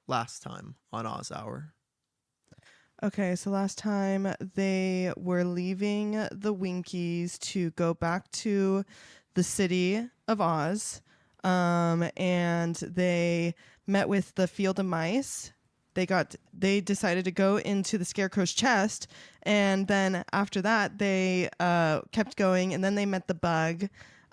last time on Oz Hour? Okay, so last time they were leaving the Winkies to go back to the city of Oz, and they met with the field of mice. They decided to go into the Scarecrow's chest, and then after that they kept going, and then they met the bug.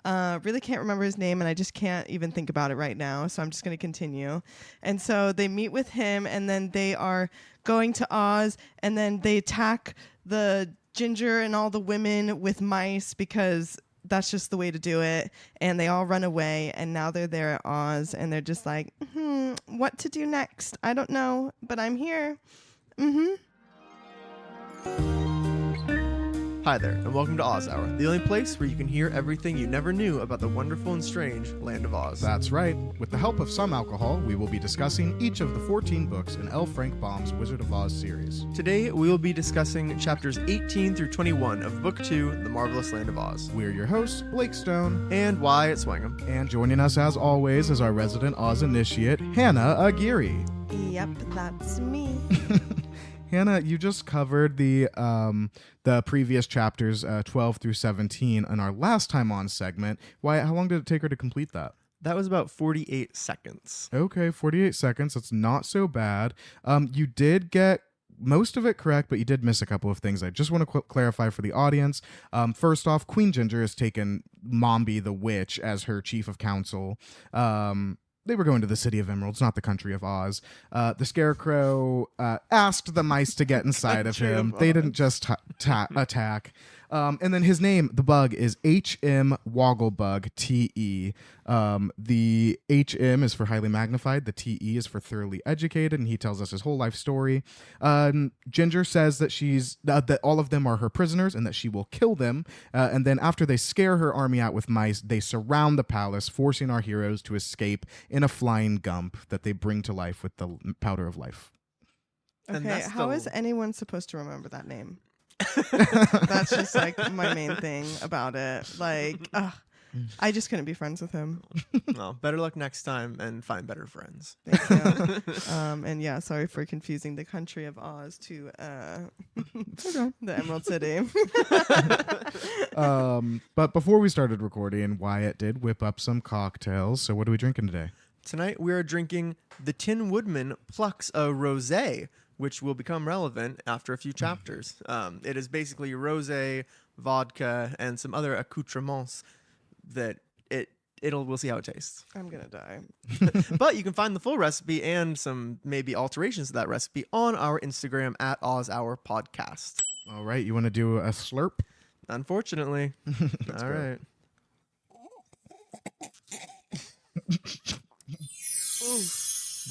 Really can't remember his name, and I just can't even think about it right now, so I'm just going to continue. And so they meet with him, and then they are going to Oz, and then they attack the Ginger and all the women with mice because that's just the way to do it. And they all run away, and now they're there at Oz, and they're just like, what to do next? I don't know, but I'm here. Hi there, and welcome to Oz Hour, the only place where you can hear everything you never knew about the wonderful and strange land of Oz. That's right. With the help of some alcohol, we will be discussing each of the 14 books in L. Frank Baum's Wizard of Oz series. Today, we will be discussing chapters 18 through 21 of Book 2, The Marvelous Land of Oz. We're your hosts, Blake Stone And Wyatt Swangham. and joining us as always is our resident Oz initiate, Hannah Aguirre. Yep, that's me. Hannah, you just covered the previous chapters 12 through 17 in our last time on segment. How long did it take her to complete that? That was about 48 seconds. Okay, 48 seconds. That's not so bad. You did get most of it correct, but you did miss a couple of things. I just want to clarify for the audience. First off, Queen Ginger has taken Mombi the Witch as her chief of council. They were going to the City of Emeralds, not the country of Oz. The Scarecrow asked the mice to get inside of him. They didn't just attack. And then his name, the bug, is H.M. Wogglebug, T.E. The H.M. is for highly magnified. The T.E. is for thoroughly educated, and he tells us his whole life story. Ginger says that that all of them are her prisoners and that she will kill them. And then after they scare her army out with mice, they surround the palace, forcing our heroes to escape in a flying Gump that they bring to life with the powder of life. Okay, how is anyone supposed to remember that name? That's just like my main thing about it. Like, I just couldn't be friends with him. Well, better luck next time and find better friends. Thank you. And yeah, sorry for confusing the country of Oz to the Emerald City. But before we started recording, Wyatt did whip up some cocktails. So what are we drinking today? Tonight we are drinking The Tin Woodman Plucks a Rosé, which will become relevant after a few chapters. It is basically rosé, vodka, and some other accoutrements that we'll see how it tastes. I'm gonna die. But you can find the full recipe and some maybe alterations to that recipe on our Instagram at Oz Hour Podcast. All right, you want to do a slurp? Unfortunately. All right.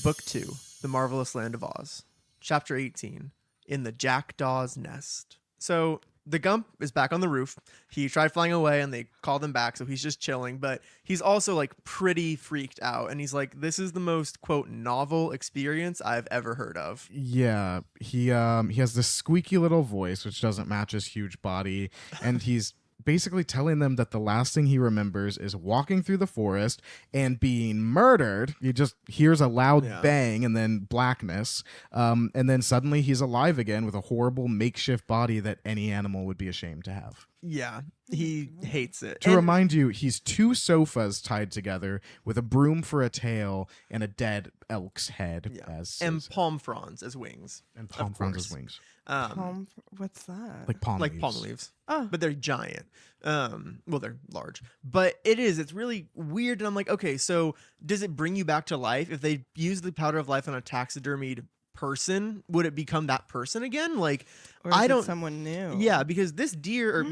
Book 2, The Marvelous Land of Oz. Chapter 18, In the Jackdaw's Nest. So the Gump is back on the roof. He tried flying away and they called him back, so he's just chilling. But he's also like pretty freaked out. And he's like, this is the most, quote, novel experience I've ever heard of. Yeah, he has this squeaky little voice, which doesn't match his huge body. And he's basically telling them that the last thing he remembers is walking through the forest and being murdered. He just hears a loud bang and then blackness. And then suddenly he's alive again with a horrible makeshift body that any animal would be ashamed to have. Yeah, he hates it. To remind you, he's two sofas tied together with a broom for a tail and a dead elk's head and palm fronds as wings. And palm fronds as wings. What's that? Like palm leaves. Like palm leaves. Oh. But they're giant. Well, they're large. But it's really weird. And I'm like, okay, so does it bring you back to life? If they use the powder of life on a taxidermied person, would it become that person again? Like, or is it someone new? Yeah, because this deer,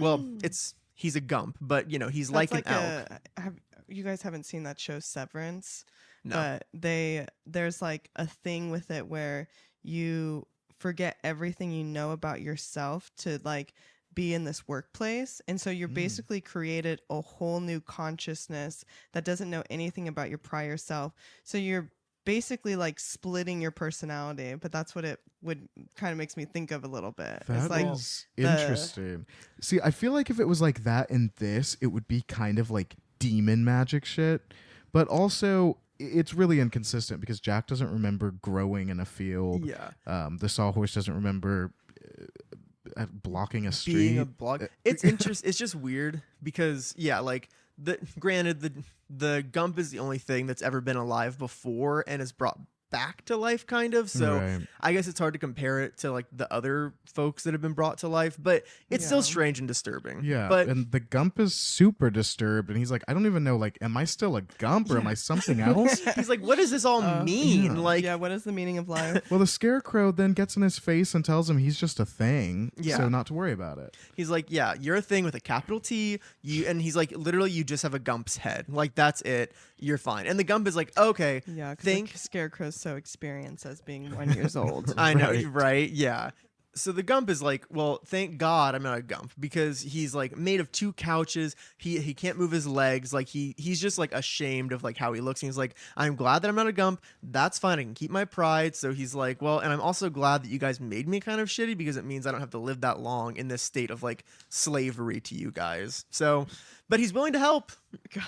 he's a Gump, but he's like an elk. You guys haven't seen that show Severance? No. But there's like a thing with it where you forget everything you know about yourself to like be in this workplace, and so you're basically created a whole new consciousness that doesn't know anything about your prior self. So you're basically like splitting your personality, but that's what it would kind of makes me think of a little bit. That is interesting. See, I feel like if it was like that in this, it would be kind of like demon magic shit. But also, it's really inconsistent because Jack doesn't remember growing in a field. Yeah. The sawhorse doesn't remember blocking a street. Being a block. It's interesting. It's just weird because like the Gump is the only thing that's ever been alive before and is brought back to life, kind of. So Right. I guess it's hard to compare it to like the other folks that have been brought to life, but it's still strange and disturbing. Yeah, But and the Gump is super disturbed, and he's like, I don't even know, like, am I still a Gump or am I something else? he's like, what does this all mean? Like, yeah, what is the meaning of life? Well, the Scarecrow then gets in his face and tells him he's just a thing, Yeah. so not to worry about it. he's like, yeah, you're a thing with a capital T. And he's like, literally, you just have a Gump's head. Like, that's it. You're fine. And the Gump is like, okay, Yeah, think. because Scarecrow's so experienced as being 1 years old. I know, Right. right? Yeah. So the Gump is like, well, thank God I'm not a Gump because he's like made of 2 couches. He can't move his legs. Like he's just like ashamed of like how he looks. And he's like, I'm glad that I'm not a Gump. That's fine. I can keep my pride. So he's like, well, and I'm also glad that you guys made me kind of shitty because it means I don't have to live that long in this state of like slavery to you guys. So, but he's willing to help.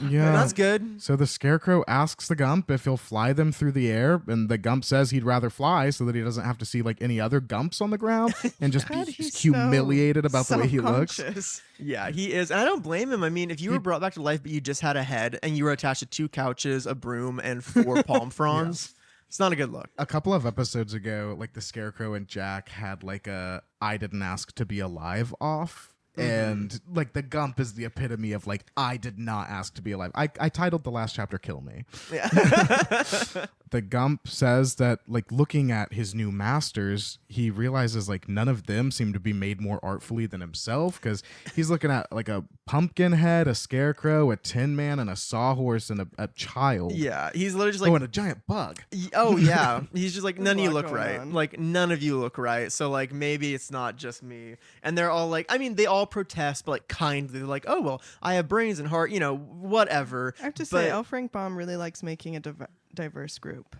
Yeah. That's good. So the Scarecrow asks the Gump if he'll fly them through the air, and the Gump says he'd rather fly so that he doesn't have to see like any other Gumps on the ground and just God, be he's humiliated about the way he looks. self-conscious. Yeah, he is. And I don't blame him. I mean, if you were brought back to life, but you just had a head and you were attached to 2 couches, a broom, and 4 palm fronds, it's not a good look. A couple of episodes ago, like the Scarecrow and Jack had like a I didn't ask to be alive off. And like the Gump is the epitome of like, I did not ask to be alive. I titled the last chapter Kill Me. Yeah. The Gump says that like looking at his new masters, he realizes like none of them seem to be made more artfully than himself, because he's looking at like a pumpkin head, a scarecrow, a tin man, and a sawhorse, and a child. Yeah, he's literally just like, Oh, and a giant bug. oh yeah, he's just like, There's none of a you lot look going right. on. Like none of you look right. So like maybe it's not just me. And they're all like, I mean, they all protest, but like kindly, they're like, oh well, I have brains and heart, whatever. I have to But say, L. Frank Baum really likes making a diverse group.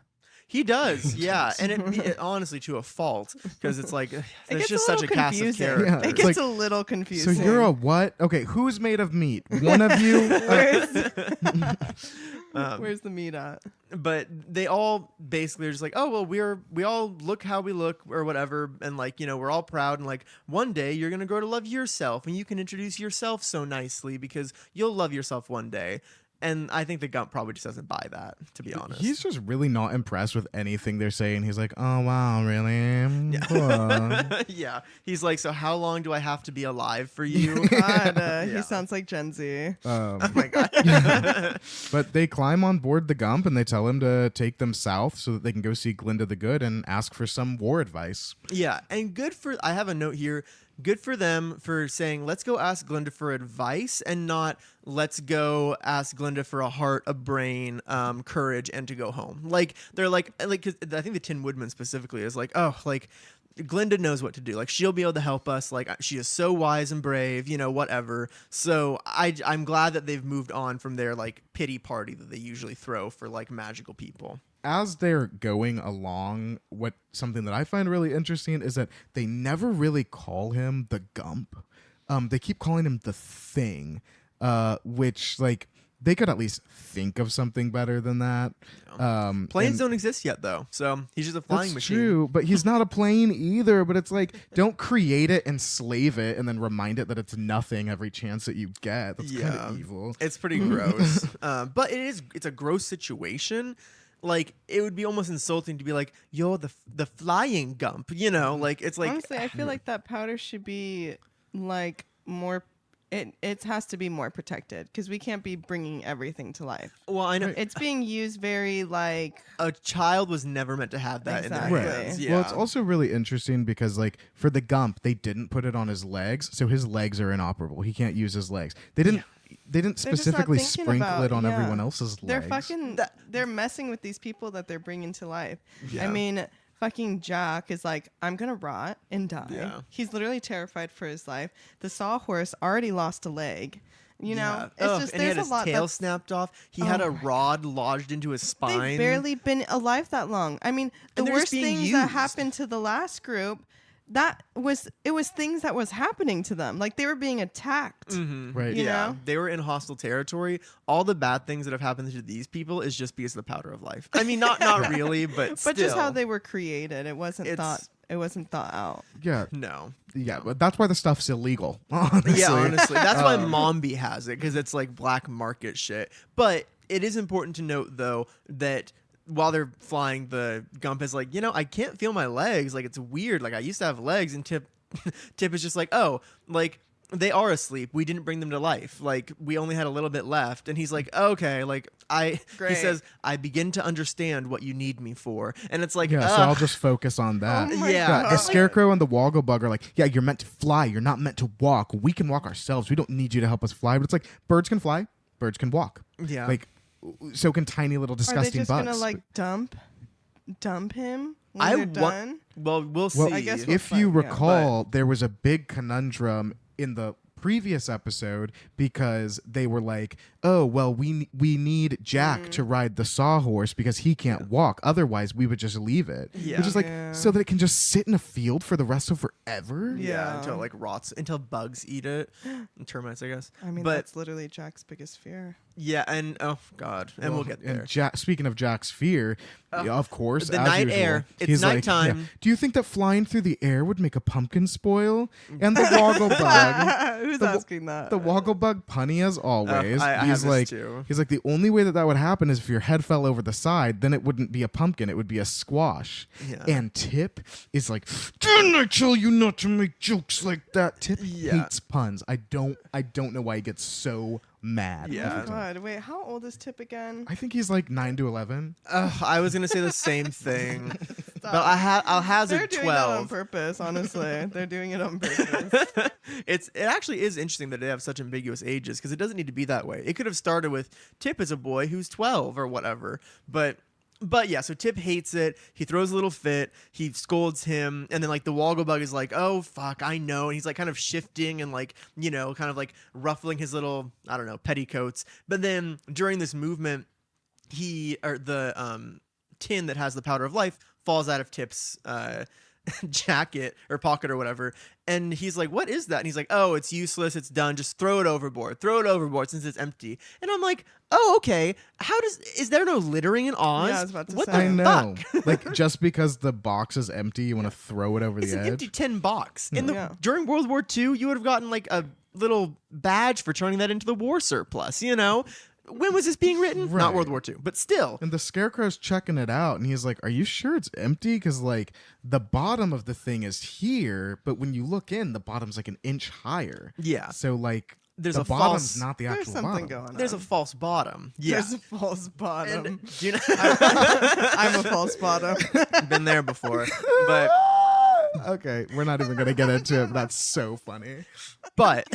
he does, yeah, and it honestly to a fault because it's like there's gets just a such a little cast of confusing. characters. Yeah, It it's gets like- a little confusing. So you're a what? Okay, who's made of meat? One of you? Where's the meat at? But they all basically are just like, oh well, we all look how we look or whatever, and like we're all proud, and like one day you're gonna grow to love yourself, and you can introduce yourself so nicely because you'll love yourself one day. And I think the Gump probably just doesn't buy that, to be honest. He's just really not impressed with anything they're saying. He's like, oh wow, really? Yeah. Cool. Yeah, he's like, so how long do I have to be alive for you? God, Yeah. he sounds like Gen Z. Oh my god. But they climb on board the Gump and they tell him to take them south so that they can go see Glinda the Good and ask for some war advice. Yeah, and good for, I have a note here. Good for them for saying, let's go ask Glinda for advice and not let's go ask Glinda for a heart, a brain, courage, and to go home. Like, they're like, 'cause I think the Tin Woodman specifically is like, oh, like, Glinda knows what to do. Like, she'll be able to help us. Like, she is so wise and brave, whatever. So I'm glad that they've moved on from their, like, pity party that they usually throw for, like, magical people. As they're going along, something that I find really interesting is that they never really call him the Gump. They keep calling him the Thing, which like they could at least think of something better than that. Planes and don't exist yet, though. So he's just a flying that's machine. true, but he's not a plane either. But it's like, don't create it, enslave it, and then remind it that it's nothing every chance that you get. That's kind Yeah. of evil. It's pretty gross. But it's a gross situation. Like, it would be almost insulting to be like, you're the flying Gump, like, it's like, Honestly, I feel like that powder should be like more. It has to be more protected because we can't be bringing everything to life. well, I know It's being used very like a child was never meant to have that in Exactly. their hands. Yeah. Well, it's also really interesting because, like, for the Gump, they didn't put it on his legs, so his legs are inoperable. He can't use his legs. They didn't. They didn't They're just not specifically thinking sprinkle about- it on yeah. everyone else's they're legs. fucking. They're messing with these people that they're bringing to life. Yeah. I mean, fucking Jack is like, I'm gonna rot and die. Yeah. He's literally terrified for his life. The sawhorse already lost a leg. Yeah. It's Ugh, just and he had there's his a lot. tail That's, snapped off. He had a rod lodged into his spine. they've barely been alive that long. I mean, the And they're just worst being things that used. happened to the last group, it was things that was happening to them. Like they were being attacked. Right. You Yeah, know? they were in hostile territory. All the bad things that have happened to these people is just because of the powder of life. I mean, not really, but But just how still. they were created, it wasn't thought out. Yeah. No. Yeah, but that's why the stuff's illegal. Honestly. Yeah, honestly. That's why Mombi has it, because it's like black market shit. But it is important to note, though, that while they're flying, the Gump is like, I can't feel my legs. Like, it's weird. Like, I used to have legs. And Tip is just like, oh, like, they are asleep. We didn't bring them to life. Like, we only had a little bit left. And he's like, okay, like, he Great. says, I begin to understand what you need me for. And it's like, Yeah, so I'll just focus on that. Oh my Yeah. God. Yeah, the Scarecrow and the Wogglebug are like, yeah, you're meant to fly. You're not meant to walk. We can walk ourselves. We don't need you to help us fly. But it's like, birds can fly. Birds can walk. Yeah. Like, so can tiny little Are they disgusting just bugs. gonna like dump him when I they're want- done? well, we'll see. Well, I guess we'll if you find- yeah, recall, there was a big conundrum in the previous episode because they were like, oh, well, we need Jack to ride the sawhorse because he can't walk. Otherwise, we would just leave it. Yeah. Which is like, Yeah. so that it can just sit in a field for the rest of forever? Yeah. Until it like rots, until bugs eat it. And termites, I guess. I mean, but that's literally Jack's biggest fear. yeah, and oh god, and we'll get there. And speaking of Jack's fear, yeah, of course, the as night usual, air. It's he's like, nighttime. do you think that flying through the air would make a pumpkin spoil? And the Wogglebug, Who's asking that? the Wogglebug punny as always. I have he's this like, too. he's like, the only way that would happen is if your head fell over the side. Then it wouldn't be a pumpkin; it would be a squash. Yeah. And Tip is like, didn't I tell you not to make jokes like that? Tip Yeah. hates puns. I don't know why he gets so mad. Yeah. Oh God, wait, how old is Tip again? I think he's like 9 to 11. I was gonna say the same thing, but I'll They're hazard doing that on 12. purpose, honestly. They're doing it on purpose. It actually is interesting that they have such ambiguous ages because it doesn't need to be that way. It could have started with Tip is a boy who's 12 or whatever, but yeah, so Tip hates it. He throws a little fit. He scolds him, and then like the Wogglebug is like, "Oh fuck, I know." And he's like kind of shifting and like kind of like ruffling his little petticoats. But then during this movement, the tin that has the powder of life falls out of Tip's jacket or pocket or whatever, and he's like, "What is that?" And he's like, "Oh, it's useless, it's done, just throw it overboard since it's empty." And I'm like, "Oh, okay, is there no littering in Oz?" Yeah, I was about to What say. the I know. fuck? Like, just because the box is empty, you want to throw it over It's the an edge? empty tin box. Yeah. During World War II, you would have gotten like a little badge for turning that into the war surplus, When was this being written? Right. Not World War II, but still. And the Scarecrow's checking it out, and he's like, are you sure it's empty? Because, like, the bottom of the thing is here, but when you look in, the bottom's like an inch higher. Yeah. So, like, There's the a bottom's false- not the There's actual something bottom. going on. There's a false bottom. Yeah. There's a false bottom. And do you know? I'm a false bottom. Been there before, but Okay, we're not even going to get into it. That's so funny. but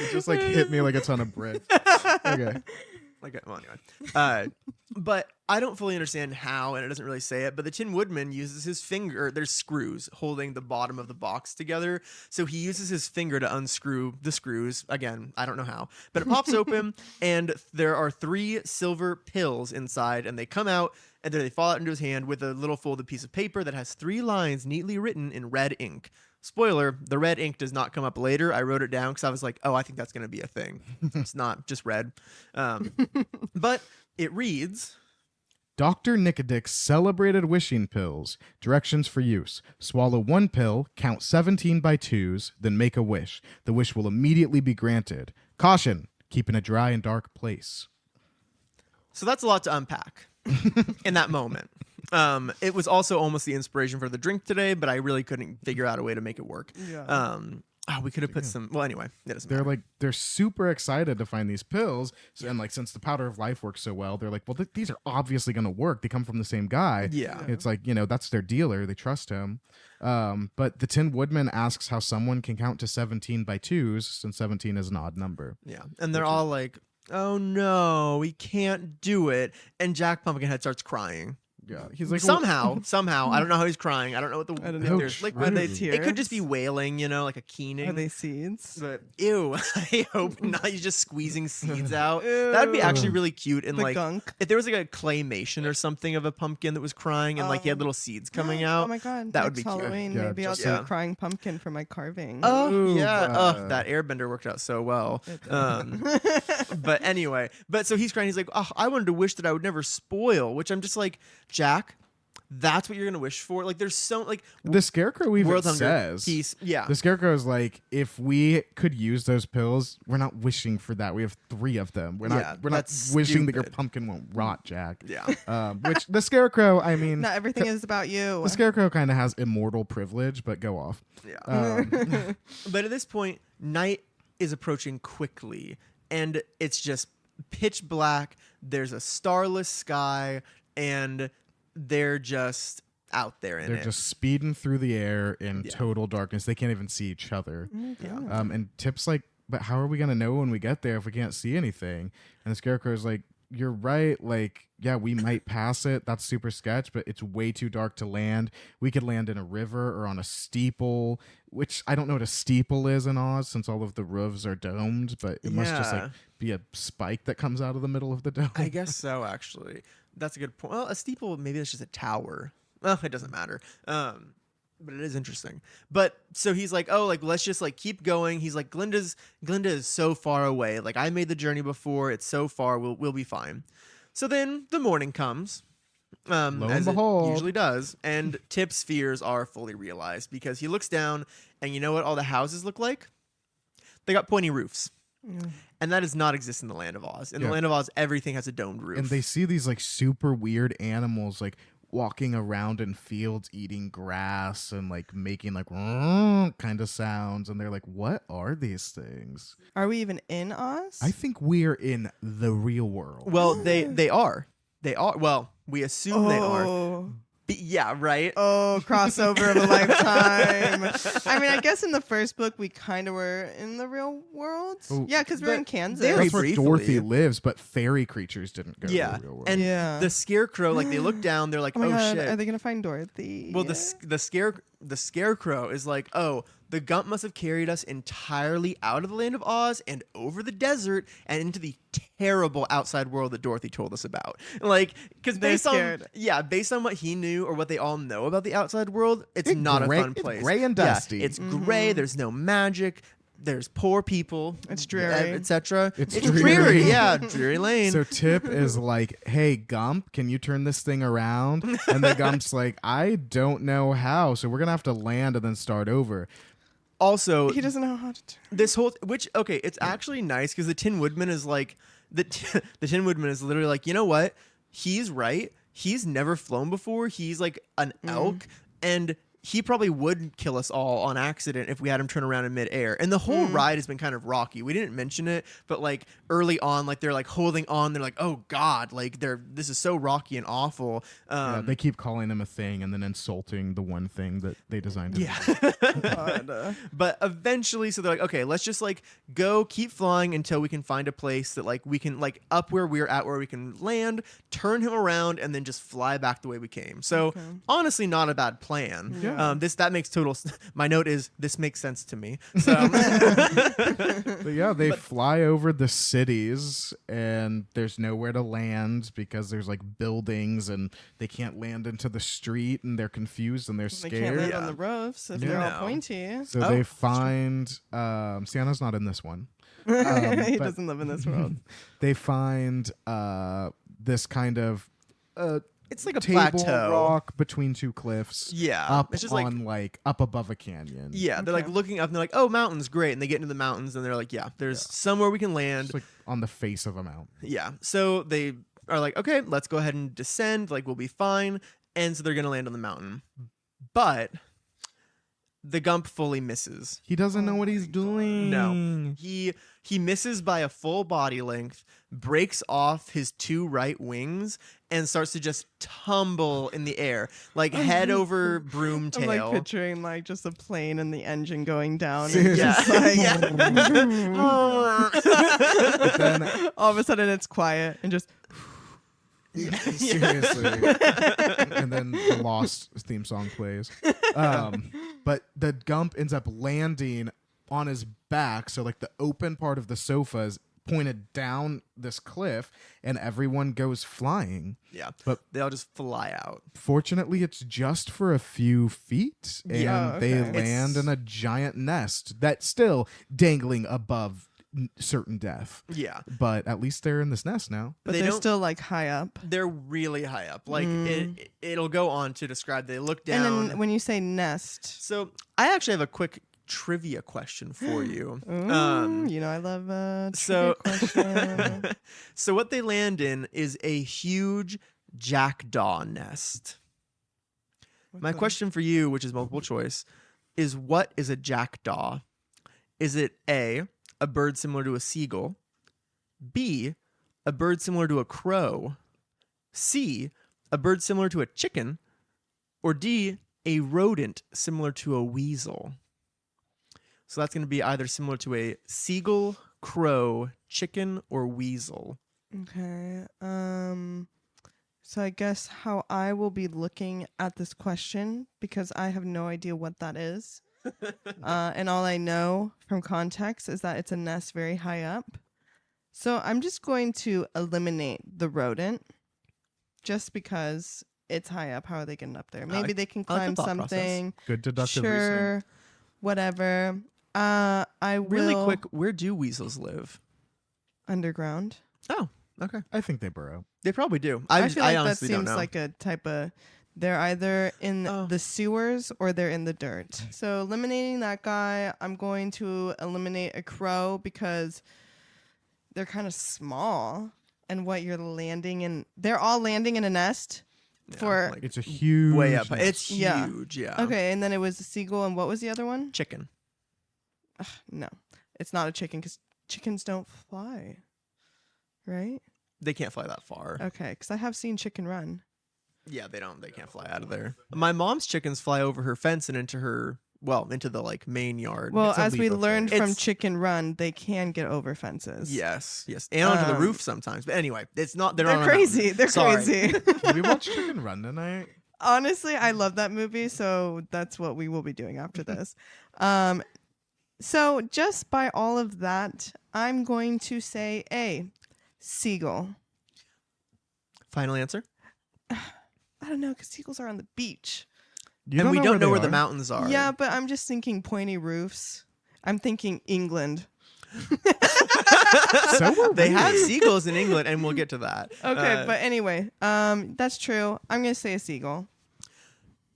It just, like, hit me like a ton of bricks. Okay. But I don't fully understand how, and it doesn't really say it, but the Tin Woodman uses his finger. There's screws holding the bottom of the box together. So he uses his finger to unscrew the screws. Again, I don't know how. But it pops open, and there are 3 silver pills inside, and they come out, and then they fall out into his hand with a little folded piece of paper that has 3 lines neatly written in red ink. Spoiler, the red ink does not come up later. I wrote it down because I was like, oh, I think that's going to be a thing. It's not just red. But it reads... Dr. Nicodick's celebrated wishing pills. Directions for use. Swallow 1 pill, count 17 by 2s, then make a wish. The wish will immediately be granted. Caution, keep in a dry and dark place. So that's a lot to unpack in that moment. It was also almost the inspiration for the drink today, but I really couldn't figure out a way to make it work. Yeah. We could have put some. Well, anyway, it doesn't matter. They're super excited to find these pills. So, and like, since the powder of life works so well, they're like, well, these are obviously going to work. They come from the same guy. Yeah. It's like, that's their dealer. They trust him. But the Tin Woodman asks how someone can count to 17 by 2s since 17 is an odd number. Yeah, and they're all like, "Oh no, we can't do it." And Jack Pumpkinhead starts crying. Yeah, he's like somehow, I don't know how he's crying. I don't know what the. I don't if know. there's, like, Are they It tears? it could just be wailing, like a keening. Are they seeds? But ew, I hope not. He's just squeezing seeds out. That'd be actually really cute. And The like, gunk. if there was like a claymation or something of a pumpkin that was crying and like he had little seeds coming out. Oh my god, that would next be cute. Halloween. Yeah, Maybe I'll just do like- a crying pumpkin for my carving. Oh Ooh, yeah, uh, that airbender worked out so well. It did. But anyway, so he's crying. He's like, oh, I wanted to wish that I would never spoil. Which I'm just like, Jack, that's what you're gonna wish for. Like, there's so like the Scarecrow even world hunger, says. peace. Yeah, The Scarecrow is like, if we could use those pills, we're not wishing for that. We have 3 of them. We're Yeah, not. We're not that's wishing that your stupid. pumpkin won't rot, Jack. yeah. Which the Scarecrow, I mean, Not everything is about you. the Scarecrow kind of has immortal privilege, but go off. Yeah. Um, But at this point, night is approaching quickly, and it's just pitch black. There's a starless sky, and they're just out there in they're it. just speeding through the air in Yeah. total darkness. They can't even see each other. Yeah. And Tip's like, but how are we gonna know when we get there if we can't see anything? And the Scarecrow's like, you're right. Like, yeah, we might pass it. That's super sketch, but it's way too dark to land. We could land in a river or on a steeple, which I don't know what a steeple is in Oz since all of the roofs are domed, but it must just Yeah. like be a spike that comes out of the middle of the dome. I guess so, actually. That's a good point. Well, a steeple, maybe it's just a tower. Well, it doesn't matter. But it is interesting. But so he's like, oh, like, let's just like keep going. He's like, Glinda is so far away. Like, I made the journey before. It's so far. We'll be fine. So then the morning comes. and As it behold. usually does. And Tip's fears are fully realized because he looks down and you know what all the houses look like? They got pointy roofs. And that does not exist in the Land of Oz. In the Yeah. Land of Oz, everything has a domed roof. And they see these like super weird animals like walking around in fields eating grass and like making like kind of sounds, and they're like, what are these things? Are we even in Oz? I think we're in the real world. Well, they are. They are. Well, we assume they are. Oh. Yeah, right? Oh, crossover of a lifetime. I mean, I guess in the first book we kind of were in the real world. Oh, Yeah, because we're but in Kansas. very That's where briefly. Dorothy lives, but fairy creatures didn't go Yeah. to the real world. And Yeah. the scarecrow, like, they look down, they're like, Oh my god, shit. are they gonna find Dorothy? Well, the scarecrow is like, oh, the Gump must have carried us entirely out of the Land of Oz and over the desert and into the terrible outside world that Dorothy told us about. Like, because They're based scared. based on what he knew or what they all know about the outside world, it's not a fun It's place. gray and Yeah, dusty. it's gray. There's no magic. There's poor people. It's dreary. etc. It's dreary. dreary. Yeah, dreary lane. So Tip is like, hey, Gump, can you turn this thing around? And the Gump's like, I don't know how, so we're going to have to land and then start over. Also, he doesn't know how to. this whole it's actually nice because the Tin Woodman is like the Tin Woodman is literally like, you know what, he's right, he's never flown before, he's like an elk, and he probably would kill us all on accident if we had him turn around in midair. And the whole ride has been kind of rocky. We didn't mention it, but like early on, like they're like holding on. They're like, oh God, like this is so rocky and awful. Yeah, they keep calling him a thing and then insulting the one thing that they designed him yeah. to be. God. But eventually, so they're like, okay, let's just like go keep flying until we can find a place that like we can like up where we're at where we can land, turn him around, and then just fly back the way we came. So honestly, not a bad plan. Yeah. That makes total. My note is this makes sense to me. So But yeah, they fly over the cities and there's nowhere to land because there's like buildings and they can't land into the street and they're confused and they're They scared. can't land Yeah. on the roofs if Yeah. they're No. all pointy. So Oh, they that's find Sienna's not in this one. He but- doesn't live in this world. They find this kind of it's like a table plateau. rock between two cliffs. Yeah, Up it's just like on like up above a canyon. yeah, they're like Okay. looking up and they're like, oh, mountains, great, and they get into the mountains and they're like, yeah, there's somewhere we can land. Just like on the face of a mountain. Yeah. So they are like, okay, let's go ahead and descend. Like, we'll be fine. And so they're going to land on the mountain. But the Gump fully misses. He doesn't know what he's doing. No. He misses by a full body length, breaks off his 2 right wings, and starts to just tumble in the air, like head over broom I'm tail. like picturing like just a plane and the engine going down. And Seriously. yeah. just, like, yeah. But then all of a sudden it's quiet and just Seriously. And then the Lost theme song plays. But the Gump ends up landing on his back, so like the open part of the sofa is pointed down this cliff, and everyone goes flying. Yeah, but they all just fly out. Fortunately, it's just for a few feet, and Yeah, they okay. land in a giant nest that's still dangling above certain death. Yeah, But at least they're in this nest now. But They they're don't- still like high up. they're really high up. Like it'll go on to describe. They look down. And then when you say nest, So I actually have a quick trivia question for you. you know I love So, question. so what they land in is a huge jackdaw nest. My Okay. question for you, which is multiple choice, is what is a jackdaw? Is it A, a bird similar to a seagull? B, a bird similar to a crow? C, a bird similar to a chicken? Or D, a rodent similar to a weasel? So that's going to be either similar to a seagull, crow, chicken, or weasel. Okay. So I guess how I will be looking at this question, because I have no idea what that is. And all I know from context is that it's a nest very high up. So I'm just going to eliminate the rodent just because it's high up. How are they getting up there? Maybe they can I like climb the thought process. something. Good deductive reasoning. Sure. Whatever. I will Really quick, where do weasels live? underground. Oh, okay. I think they burrow. They probably do. I feel like that honestly don't seems know. like a type of they're either in Oh. the sewers or they're in the dirt. So eliminating that guy, I'm going to eliminate a crow because they're kind of small, and what you're landing in, they're all landing in a nest Yeah, for like, It's a huge way up. nest. It's Yeah. huge. Yeah. okay, and then it was a seagull, and what was the other one? Chicken. No, it's not a chicken because chickens don't fly, right? They can't fly that far. Okay, because I have seen chicken run. Yeah, they don't. They can't fly out of there. My mom's chickens fly over her fence and into the like main yard. Well, It's a as we leap of learned faith. from It's- Chicken Run, they can get over fences. Yes, and onto the Um, roof sometimes. But anyway, it's not. They're, They're not on a crazy. mountain. They're Sorry. crazy. Can we watch Chicken Run tonight? Honestly, I love that movie, so that's what we will be doing after this. So just by all of that, I'm going to say A, seagull. Final answer. I don't know, because seagulls are on the beach. You And we don't know where they the are. mountains are. Yeah, but I'm just thinking pointy roofs. I'm thinking England. So were They we. have seagulls in England, and we'll get to that. Okay, but anyway, that's true. I'm going to say a seagull.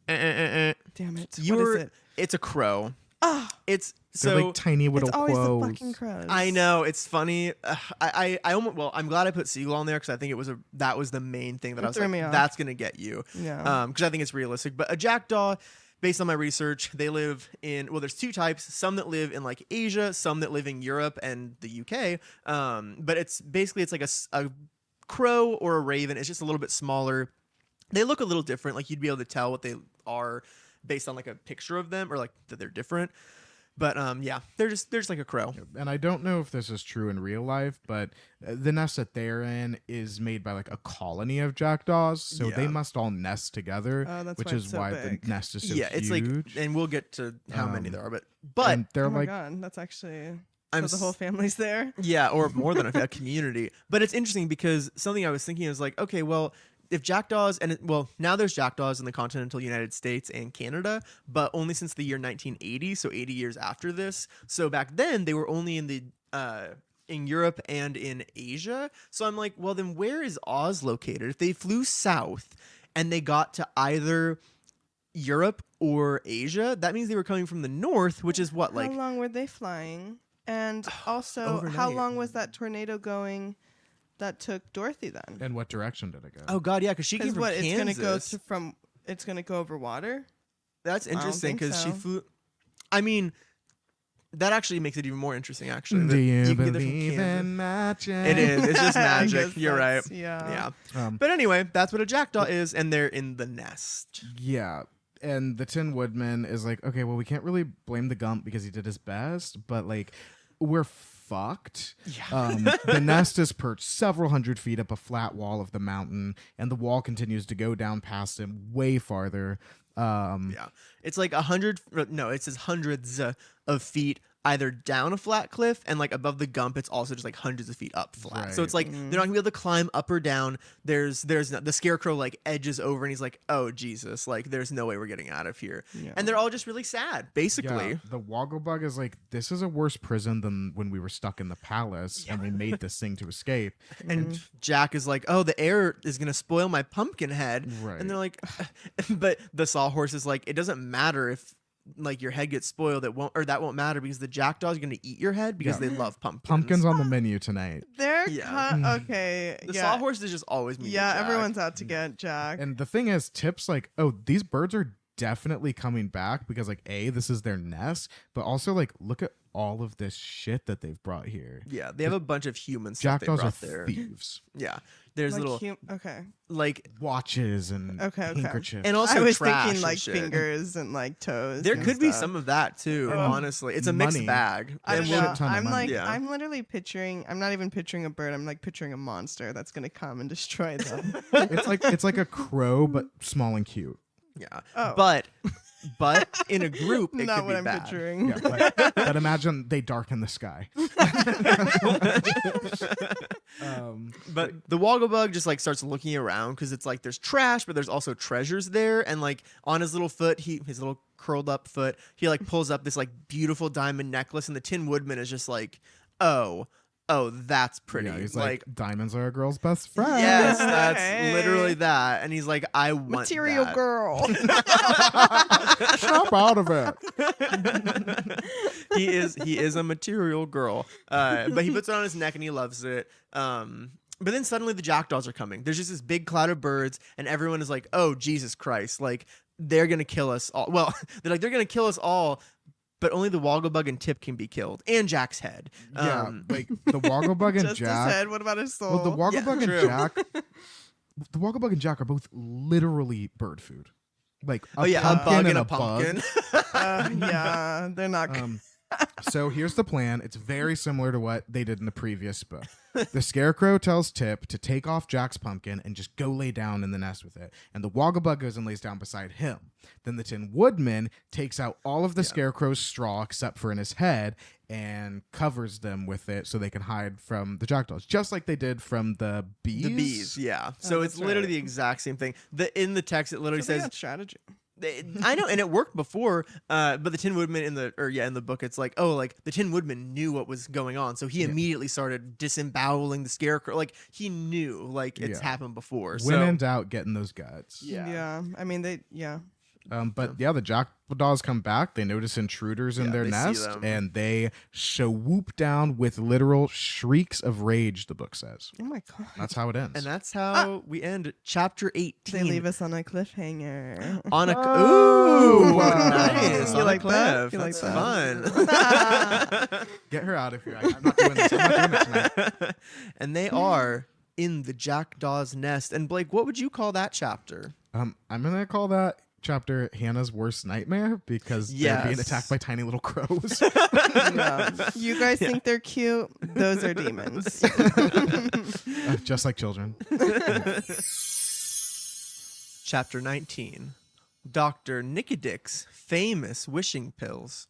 Damn it. You what were. is it? It's a crow. Oh, It's They're so. like tiny little it's always quos. the fucking crows. I know it's funny. I almost, well, I'm glad I put seagull on there because I think that was the main thing that It I was threw like, me off. that's gonna get you. Yeah. Because I think it's realistic. But a jackdaw, based on my research, they live in, well, there's two types. Some that live in like Asia, some that live in Europe and the UK. But it's like a crow or a raven. It's just a little bit smaller. They look a little different. Like you'd be able to tell what they are based on like a picture of them, or like that they're different. But yeah, they're just like a crow. And I don't know if this is true in real life, but the nest that they're in is made by like a colony of jackdaws, so they Yeah. must all nest together, Oh, that's which why is it's so why big. the nest is so Yeah, it's like, huge. and we'll get to how many there are, but And they're Oh my like god, that's actually I'm so the whole family's there. yeah, or more than a community. But it's interesting because something I was thinking is like, okay, well, if jackdaws now there's jackdaws in the continental United States and Canada, but only since the year 1980, so 80 years after this. So back then they were only in the in Europe and in Asia. So I'm like, well, then where is Oz located? If they flew south and they got to either Europe or Asia, that means they were coming from the north, which is what, like How long were they flying? And also, how Overnight. long was that tornado going that took Dorothy then? in what direction did it go? oh god, yeah, because she came Because from what, Kansas. it's gonna go over water? That's don't interesting think because she so. flew. I mean, that actually makes it even more interesting. Actually, Do that you can get there from believe Kansas. in magic? It is. It's just I magic. guess You're right. that's- Yeah. Yeah. Um, But anyway, that's what a jackdaw is, and they're in the nest. Yeah. And the Tin Woodman is like, okay, well, we can't really blame the Gump because he did his best, but like, we're fucked. Yeah. The nest is perched several hundred feet up a flat wall of the mountain, and the wall continues to go down past him way farther. Yeah. It's like 100. No, it says hundreds of feet either down a flat cliff, and like above the Gump, it's also just like hundreds of feet up flat. Right. So it's like they're not gonna be able to climb up or down. There's the Scarecrow like edges over, and he's like, oh Jesus, like there's no way we're getting out of here. Yeah. And they're all just really sad, basically. Yeah, the Wogglebug is like, this is a worse prison than when we were stuck in the palace and we made this thing to escape. And Jack is like, oh, the air is gonna spoil my pumpkin head. Right. And they're like, but the Sawhorse is like, it doesn't matter if like your head gets spoiled, that won't matter because the jackdaws are gonna eat your head because Yeah. they love pumpkins. Pumpkins on the menu tonight. They're Yeah. okay. The yeah. Sawhorse is just always mean. to Yeah, Jack. everyone's out to get Jack. And the thing is, Tip's like, oh, these birds are definitely coming back because like this is their nest, but also like look at all of this shit that they've brought here. Yeah, they have a bunch of human stuff they Jackdaws are brought there. thieves. Yeah, there's Like little okay. like, Watches and Okay. handkerchiefs. and also I was trash thinking and like shit. fingers and like toes. There and could be stuff. some of that too. Oh. Honestly, it's a mixed Money. bag. I And don't shit know. ton of I'm money. like, Yeah. I'm literally picturing. I'm not even picturing a bird. I'm like picturing a monster that's gonna come and destroy them. it's like a crow but small and cute. yeah, Oh. but in a group, it not could what be I'm bad. picturing. Yeah, but imagine they darken the sky. But the Wogglebug just like starts looking around because it's like there's trash, but there's also treasures there. And like on his little foot, his little curled up foot, he like pulls up this like beautiful diamond necklace, and the Tin Woodman is just like, oh, that's pretty. Yeah, he's like, diamonds are a girl's best friend. yes, that's Hey. literally that. And he's like, I want Material that. girl. Snap out of it. He is a material girl, but he puts it on his neck and he loves it. But then suddenly the jackdaws are coming. There's just this big cloud of birds, and everyone is like, "Oh Jesus Christ! Like they're gonna kill us all." Well, they're gonna kill us all, but only the Wogglebug and Tip can be killed, and Jack's head. Yeah, like the Wogglebug and Just Jack. his head. What about his soul? Well, the Wogglebug and true. Jack. The Wogglebug and Jack are both literally bird food. Like Oh yeah, a bug and a bug. pumpkin. Yeah, they're not. So here's the plan. It's very similar to what they did in the previous book. The Scarecrow tells Tip to take off Jack's pumpkin and just go lay down in the nest with it. And the Wogglebug goes and lays down beside him. Then the Tin Woodman takes out all of the Scarecrow's straw except for in his head and covers them with it so they can hide from the jackdaws, just like they did from the bees. The bees, yeah. So it's that's literally right. the exact same thing. In the text, it literally So they says got strategy. I know, and it worked before. But the Tin Woodman in the book, it's like, oh, like the Tin Woodman knew what was going on, so he immediately started disemboweling the Scarecrow. Like he knew, like it's Yeah. happened before. When So in doubt, getting those guts. Yeah. I mean, they. Yeah. But yeah, the jackdaws come back. They notice intruders in Yeah, their they see nest, them. and they swoop down with literal shrieks of rage. The book says Oh my god. that's how it ends. and that's how we end chapter 18. They leave us on a cliffhanger. on a Oh, ooh, wow. nice. You On a like that? cliff. You like That's that? fun. Get her out of here. I'm not doing this. I'm not doing this tonight. And they are in the jackdaw's nest. And Blake, what would you call that chapter? I'm gonna call that chapter Hannah's worst nightmare because they're being Yes. attacked by tiny little crows. Yeah. You guys think they're cute? Those are demons. Just like children. Chapter 19. Dr. Nicodick's famous wishing pills.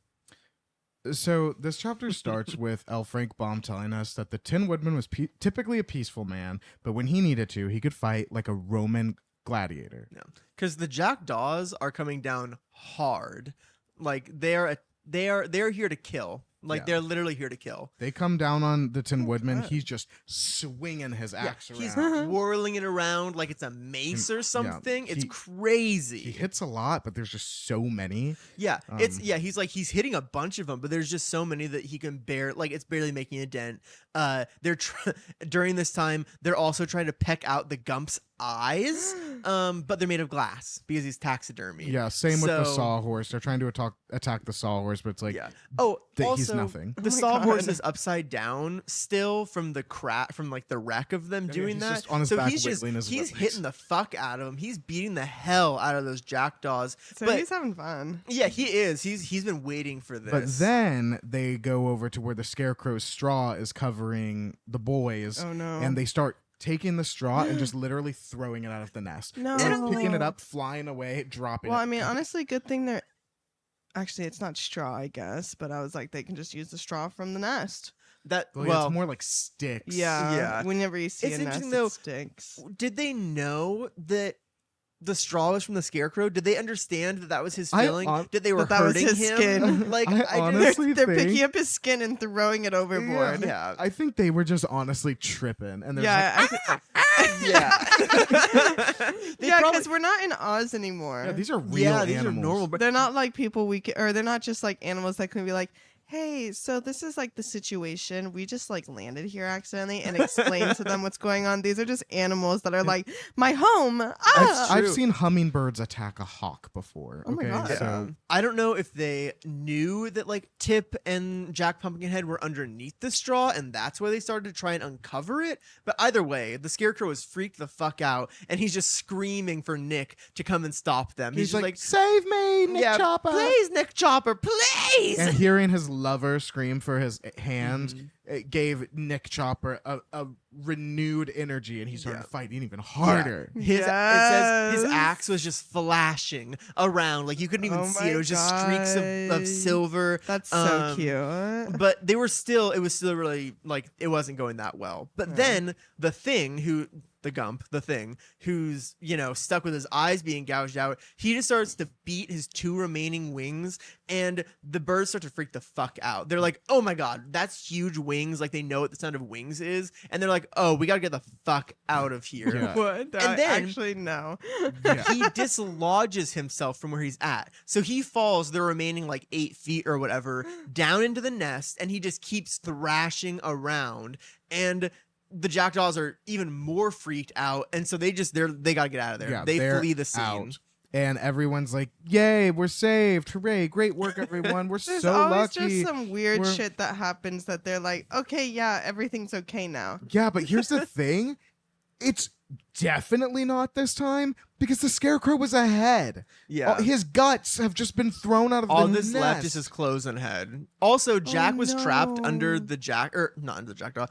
So this chapter starts with L. Frank Baum telling us that the Tin Woodman was typically a peaceful man, but when he needed to, he could fight like a Roman gladiator. Yeah. Because the jackdaws are coming down hard. Like they're here to kill. Like Yeah. they're literally here to kill. They come down on the Tin Woodman. God. He's just swinging his axe He's around. whirling it around like it's a mace or something. It's He crazy. hits a lot, but there's just so many. Yeah, he's hitting a bunch of them, but there's just so many that he can it's barely making a dent. During this time, they're also trying to peck out the Gump's eyes, but they're made of glass because he's taxidermy. Yeah, same with the So- sawhorse. They're trying to attack the sawhorse, but it's like Yeah. Oh, he's also, nothing. the Oh my sawhorse God. is upside down still from the from like the wreck of them Yeah, doing he's that. just on his so back he's wiggling his he's legs. hitting the fuck out of him. He's beating the hell out of those jackdaws. So but he's having fun. yeah, he is. He's been waiting for this. But then they go over to where the scarecrow's straw is covering the boys, Oh no. and they start taking the straw and just literally throwing it out of the nest. No. Like, picking it up, flying away, dropping Well, it. I mean, honestly, good thing they're. Actually, it's not straw, I guess, but I was like, they can just use the straw from the nest. that Well, well, it's more like sticks. Yeah. Yeah. Whenever you see It's a nest, interesting, though. it sticks. did they know that the straw was from the scarecrow? Did they understand that that was his I filling? hon- That they were that was hurting his him? skin. Like I I just, honestly They're think- picking up his skin and throwing it overboard. yeah. I think they were just honestly tripping, and they're Yeah, Yeah. They yeah, probably- because we're not in Oz anymore. yeah, these are real yeah, these animals. are normal. But They're not like people or they're not just like animals that can be like, hey, so this is like the situation. We just like landed here accidentally and explain to them what's going on. These are just animals that are like, my home. Ah! I've true. seen hummingbirds attack a hawk before. Oh my Okay, God. so I don't know if they knew that like Tip and Jack Pumpkinhead were underneath the straw and that's why they started to try and uncover it. But either way, the scarecrow is freaked the fuck out and he's just screaming for Nick to come and stop them. he's just like, "Save me, Nick yeah, Chopper!" please, Nick Chopper, please. And hearing his lover scream for his hand, Mhm. it gave Nick Chopper a renewed energy, and he started Yeah. fighting even harder. It says his Yes. axe was just flashing around, like you couldn't even Oh see my it. It was just streaks of God. silver. That's so Um, cute. But it was still really like it wasn't going that well. But Yeah. then the Gump, the thing who's, stuck with his eyes being gouged out, he just starts to beat his two remaining wings and the birds start to freak the fuck out. They're like, oh my God, that's huge wings. Like they know what the sound of wings is. And they're like, oh, we got to get the fuck out of here. Yeah. What? And then- Actually, no. Yeah. He dislodges himself from where he's at. So he falls the remaining like 8 feet or whatever down into the nest and he just keeps thrashing around. And the jackdaws are even more freaked out. And so they got to get out of there. Yeah, they they're flee the scene. out. And everyone's like, "Yay, we're saved! Hooray! Great work, everyone! We're There's so always lucky." just some weird We're- shit that happens that they're like, okay, yeah, everything's okay now. Yeah, but here's the thing: it's definitely not this time because the scarecrow was ahead. Yeah. His guts have just been thrown out of All the this nest. left is his clothes and head. Also, Jack was trapped no. under the not under the jackdaw.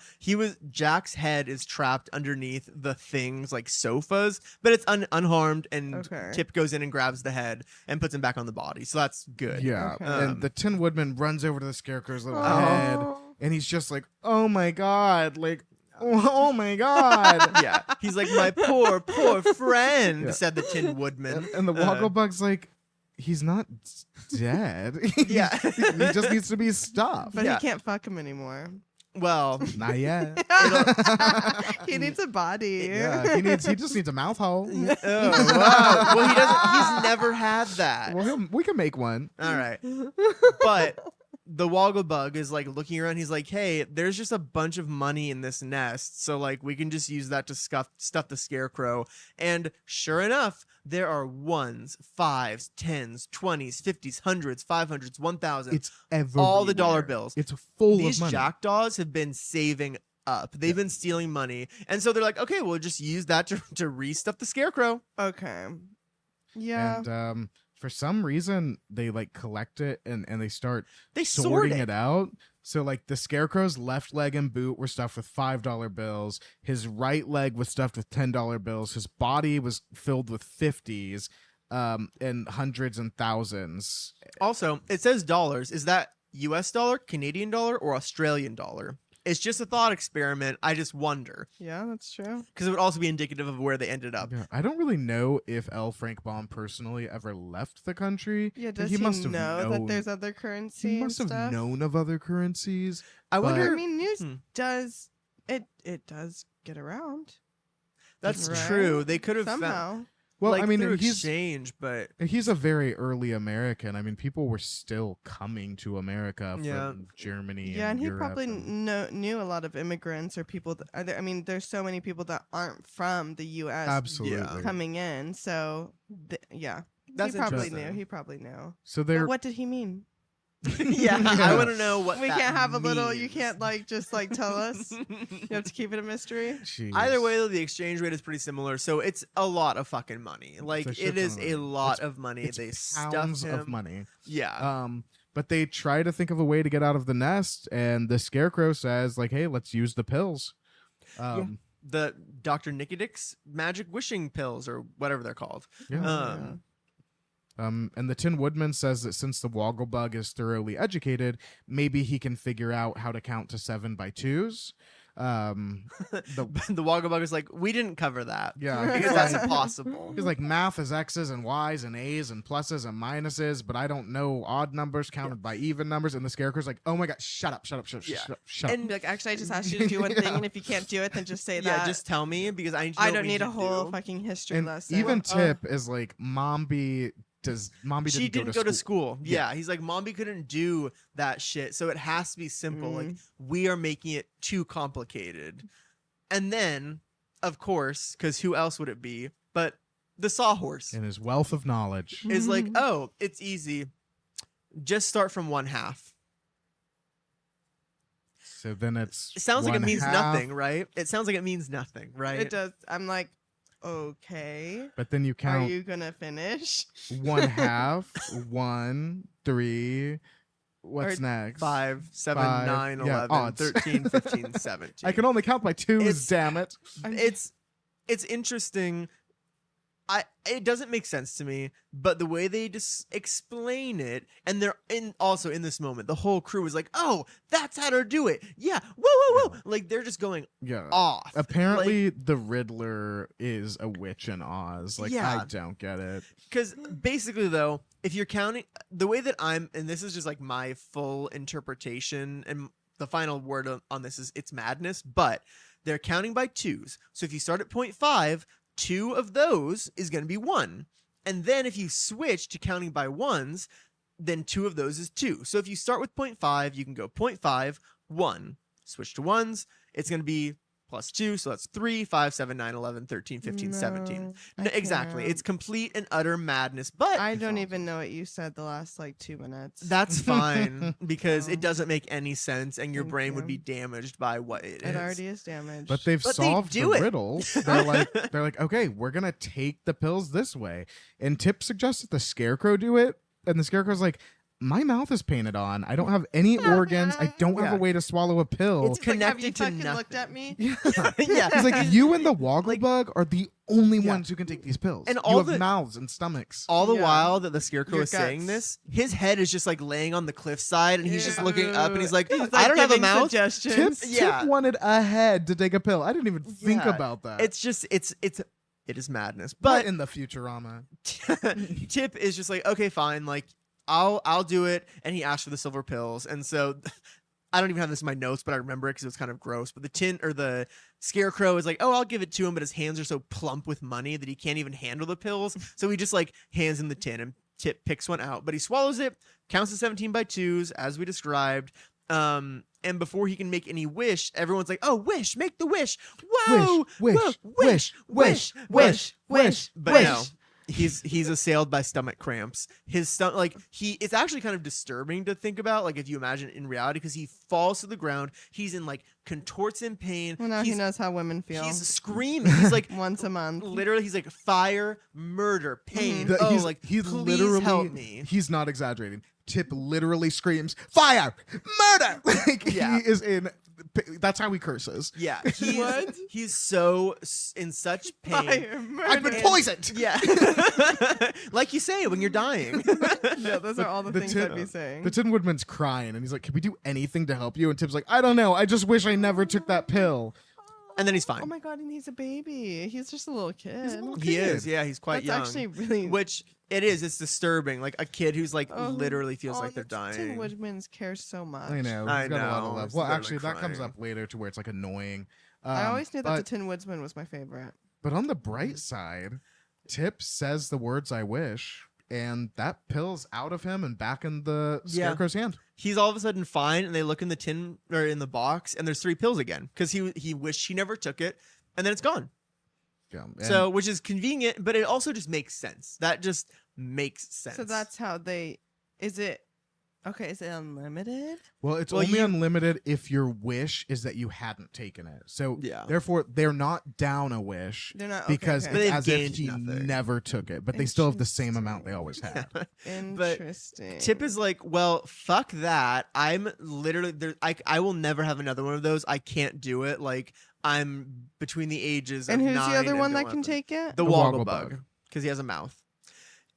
Jack's head is trapped underneath the things like sofas, but it's unharmed. And Okay. Tip goes in and grabs the head and puts him back on the body. So that's good. Yeah, Okay. and the Tin Woodman runs over to the scarecrow's little Oh. head, and he's just like, "Oh my God!" Like, "Oh my God!" Yeah. He's like, my poor friend, Yeah. said the Tin Woodman. And the Wogglebug's like, "He's not dead. Yeah. he just needs to be stopped." But Yeah. he can't fuck him anymore. Well, Not yet. He needs a body. Yeah, he just needs a mouth hole. oh, wow. Well, he's never had that. Well, we can make one. All right. But the Wogglebug is like looking around. He's like, hey, there's just a bunch of money in this nest. So like we can just use that to stuff the scarecrow. And sure enough, there are 1s, 5s, 10s, 20s, 50s, 100s, 500s, 1,000. It's everywhere. all the dollar bills. It's full These of money. jackdaws have been saving up. They've been stealing money. And so they're like, okay, we'll just use that to restuff the scarecrow. Okay. Yeah. And for some reason they like collect it and they start They sort sorting it. it out. So like the scarecrow's left leg and boot were stuffed with $5 bills. His right leg was stuffed with $10 bills. His body was filled with 50s, and hundreds and thousands. Also, it says dollars. Is that US dollar, Canadian dollar, or Australian dollar? It's just a thought experiment. I just wonder. Yeah, that's true. Because it would also be indicative of where they ended up. Yeah, I don't really know if L. Frank Baum personally ever left the country. Yeah, but does he must have know that known- there's other currency He must and have stuff? known of other currencies. I But- wonder. I mean, news Hmm. does it does get around That's right? true. They could have found. somehow. Well, like, I mean, through he's exchange, but he's a very early American. I mean, people were still coming to America Yeah. from Germany. Yeah, and he Europe probably and- knew a lot of immigrants or people. I mean, there's so many people that aren't from the U.S. absolutely coming in. So, yeah, that's he probably interesting. knew. He probably knew. So But they're what did he mean? Yeah, I want to know what We that can't have a little. You means. can't just tell us. You have to keep it a mystery. Jeez. Either way, though, the exchange rate is pretty similar, so it's a lot of fucking money. Like, It's a it shit is ton of a money. lot of money. It's They pounds stuffed him. of money. Yeah. But they try to think of a way to get out of the nest, and the scarecrow says, like, "Hey, let's use the pills." The Dr. Nicky Dick's magic wishing pills, or whatever they're called. Yeah. And the Tin Woodman says that since the Wogglebug is thoroughly educated, maybe he can figure out how to count to 7 by 2s. The Wogglebug is like, we didn't cover that. Yeah, Because that's impossible. He's like, math is X's and Y's and A's and pluses and minuses, but I don't know odd numbers counted by even numbers. And the Scarecrow's like, oh my god, shut up. And Be like, actually, I just asked you to do one thing, and if you can't do it, then just say that. yeah, just tell me because I need to know I what don't we need a should whole do. fucking history And lesson. even Tip is like, Mombi She didn't go to school. Yeah. Yeah, he's like, Mombi couldn't do that shit, so it has to be simple. Like, we are making it too complicated. And then, of course, because who else would it be but the Sawhorse In his wealth of knowledge. is like, oh, it's easy. Just start from 1/2. So then it's It sounds like it means 1/2, nothing, right? It sounds like it means nothing, right? It does. I'm like, okay. But then you Are count you gonna finish? 1/2, 1, 3. What's Or next? 5, 7, 5, 9, yeah, 11, odds. 13, 15, 17. I can only count by 2s, It's- damn it. It's interesting. It doesn't make sense to me, but the way they just explain it, and they're also in this moment, the whole crew is like, "Oh, that's how to do it." Yeah, woo, woo, woo. Like they're just going Yeah. off. Apparently, the Riddler is a witch in Oz. Like, Yeah. I don't get it. Because basically, though, if you're counting the way that and this is just like my full interpretation, and the final word on this is it's madness, but they're counting by 2s. So if you start at 0.5, 2 of those is going to be 1. And then if you switch to counting by 1s, then 2 of those is 2. So if you start with 0.5, you can go 0.5, 1. Switch to 1s, it's going to be plus 2, so that's 3, 5, 7, 9, 11, 13, 15, 17. I No, exactly. can't. It's complete and utter madness. But I don't even know what you said the last 2 minutes. that's fine because No. it doesn't make any sense and your Thank brain would you. be damaged by what it is. It already is damaged. But they've But they solved do the it. riddle. They're like, okay, we're gonna take the pills this way. And Tip suggests that the Scarecrow do it, and the Scarecrow's like, my mouth is painted on. I don't have any organs. I don't have Yeah. a way to swallow a pill. It's He's like, have you connected to fucking nothing. looked at me? Yeah. He's like, you and the Wogglebug are the only Yeah. ones who can take these pills. And you all have the- mouths and stomachs. All the Yeah. while that the Scarecrow Your is saying guts. this, his head is just like laying on the cliffside and he's just looking up and he's like, He's, I don't have a giving mouth. Tip, Suggestions. Yeah. Tip wanted a head to take a pill. I didn't even think Yeah. about that. It's just it is madness. but But in the Futurama. Tip is just like, okay, fine, like I'll do it, and he asked for the silver pills, and so I don't even have this in my notes, but I remember it because it was kind of gross. But the Scarecrow is like, oh, I'll give it to him, but his hands are so plump with money that he can't even handle the pills, so he just like hands him the tin, and Tip picks one out, but he swallows it, counts to 17 by 2s as we described. And before he can make any wish, everyone's like, "Oh, wish! Make the wish! Whoa! Wish, whoa, wish, wish, wish, wish, But wish. no, he's assailed by stomach cramps. His stomach, like it's actually kind of disturbing to think about. Like if you imagine it in reality, because he falls to the ground, he's in like contorts in pain. Well, now he he's, knows how women feel. he's screaming. He's like once a month. literally, he's like fire, murder, pain. The- Oh, he's, like he's please literally help me. He's not exaggerating. Tip literally screams fire, murder. Like Yeah. he is in. That's how he curses. Yeah, What? he's so in such pain. Fire, I've been murder. poisoned. Yeah, like you say when you're dying. Yeah, those are all the things I'd be saying. The Tin Woodman's crying, and he's like, "Can we do anything to help you?" And Tip's like, "I don't know. I just wish I never took that pill." And then he's fine. Oh my god, and he's a baby. He's just a little kid. He's a little He kid. is. Yeah, he's quite That's young. actually really. Which it is. It's disturbing. Like a kid who's like Oh, literally feels like they're the Tin dying. Woodmans care so much. I know. I He's got a lot of know, love. it's Well, literally actually, that comes crying. up later to where it's like annoying. I always knew that but, the Tin Woodsman was my favorite. But on the bright side, Tip says the words "I wish," and that pill's out of him and back in the Scarecrow's hand. He's all of a sudden fine, and they look in the tin or in the box, and there's 3 pills again because he wished he never took it, and then it's gone. Yeah, So, which is convenient, but it also just makes sense. That just makes sense. So that's how they. Is it unlimited? well, it's Well, only you- unlimited if your wish is that you hadn't taken it. So Yeah. therefore, they're not down a wish They're not because okay, But okay. they've it's as if gained he nothing. never took it, but they still have the same amount they always had. But Interesting. Tip is like, well, fuck that. I'm literally there. I will never have another one of those. I can't do it. Like I'm between the ages. and of who's the 9 other and one don't that can have it. take it? The The Woggle Woggle Bug Bug. because he has a mouth.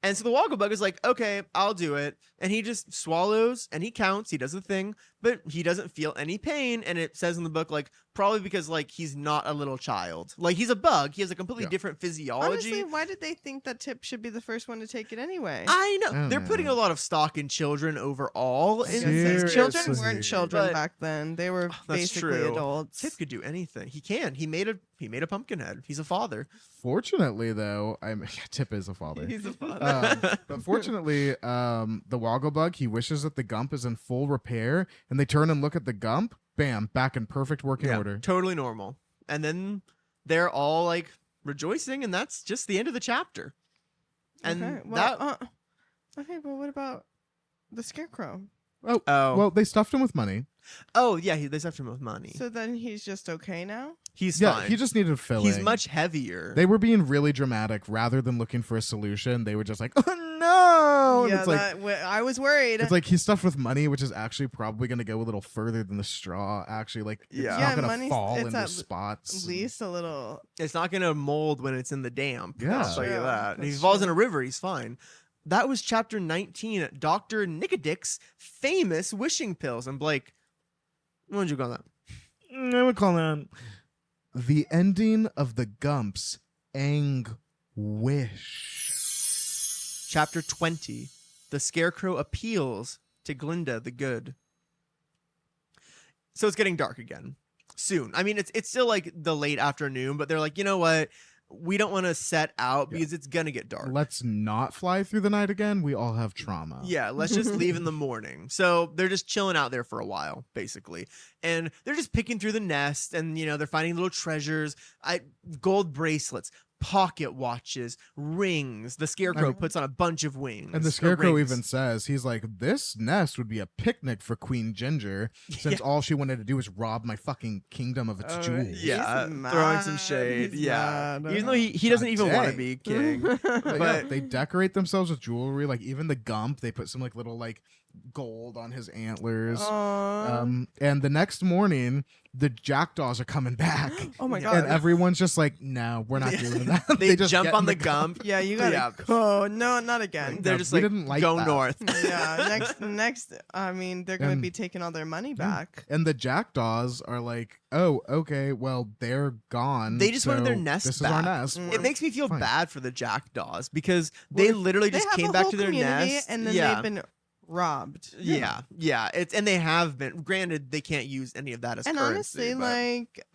And so the Woggle Bug is like, okay, I'll do it. And he just swallows and he counts. He does the thing, but he doesn't feel any pain. And it says in the book, like, probably because, like, he's not a little child. Like, he's a bug. He has a completely Yeah. different physiology. Honestly, why did they think that Tip should be the first one to take it anyway? I know. I don't They're know. putting a lot of stock in children overall. I In guess that's- this children Seriously. weren't children But- back then. They were That's basically true. adults. Tip could do anything. He can. He made a pumpkin head. He's a father. Fortunately, though, Tip is a father. He's a father. But fortunately, the Woggle Bug, he wishes that the Gump is in full repair, and they turn and look at the Gump. Bam, back in perfect working Yeah, order. totally normal. And then they're all like rejoicing, and that's just the end of the chapter. And okay, that well, okay, but what about the Scarecrow? Oh, oh well, they stuffed him with money. yeah, they stuffed him with money. So then he's just okay now? He's Yeah, fine. he just needed filling. He's much heavier. They were being really dramatic. Rather than looking for a solution, they were just like, "Oh no!" And yeah, it's like I was worried. it's like he's stuffed with money, which is actually probably going to go a little further than the straw. Actually, like Yeah. it's Yeah, not going to money's- fall it's into at spots. At least a little. It's not gonna mold when it's in the damp. Yeah. I'll tell you True. that. If he That's falls in true. a river, he's fine. That was chapter 19, Dr. Nicodick's famous wishing pills. And Blake, what would you call that? I would call that the ending of the Gump's anguish. Chapter 20, The Scarecrow appeals to Glinda the Good. So it's getting dark again. Soon. I mean, it's still like the late afternoon, but they're like, you know what? We don't want to set out Yeah. because it's gonna get dark. Let's not fly through the night again. We all have trauma. Yeah, let's just leave in the morning. So they're just chilling out there for a while, basically. And they're just picking through the nest and, you know, they're finding little treasures, gold bracelets, pocket watches, rings. The Scarecrow puts on a bunch of wings. And the or Scarecrow rings. even says, he's like, this nest would be a picnic for Queen Ginger, since all she wanted to do was rob my fucking kingdom of its jewels. He's Yeah, throwing some mad. shade. He's Yeah. mad. Even though he doesn't God even want to dang. be king. But yeah, But- they decorate themselves with jewelry. Like even the Gump, they put some like little like gold on his antlers. Aw. And the next morning, the jackdaws are coming back. Oh my Yeah. god. And everyone's just like, no, we're not Yeah. doing that. They just jump get on in the Gump. yeah, you gotta Yeah. go. No, not again. They're Yeah, just we like, didn't like go that. north. Yeah, next. I mean, they're gonna And- be taking all their money back. And the jackdaws are like, oh, okay, well, they're gone. They just wanted their so nest This back. is our nest. Mm. It makes me feel Fine. bad for the jackdaws because they literally They just have came a back whole to their community, nest. and then yeah. they've been robbed. Yeah, yeah. And they have been. Granted, they can't use any of that as And currency. honestly,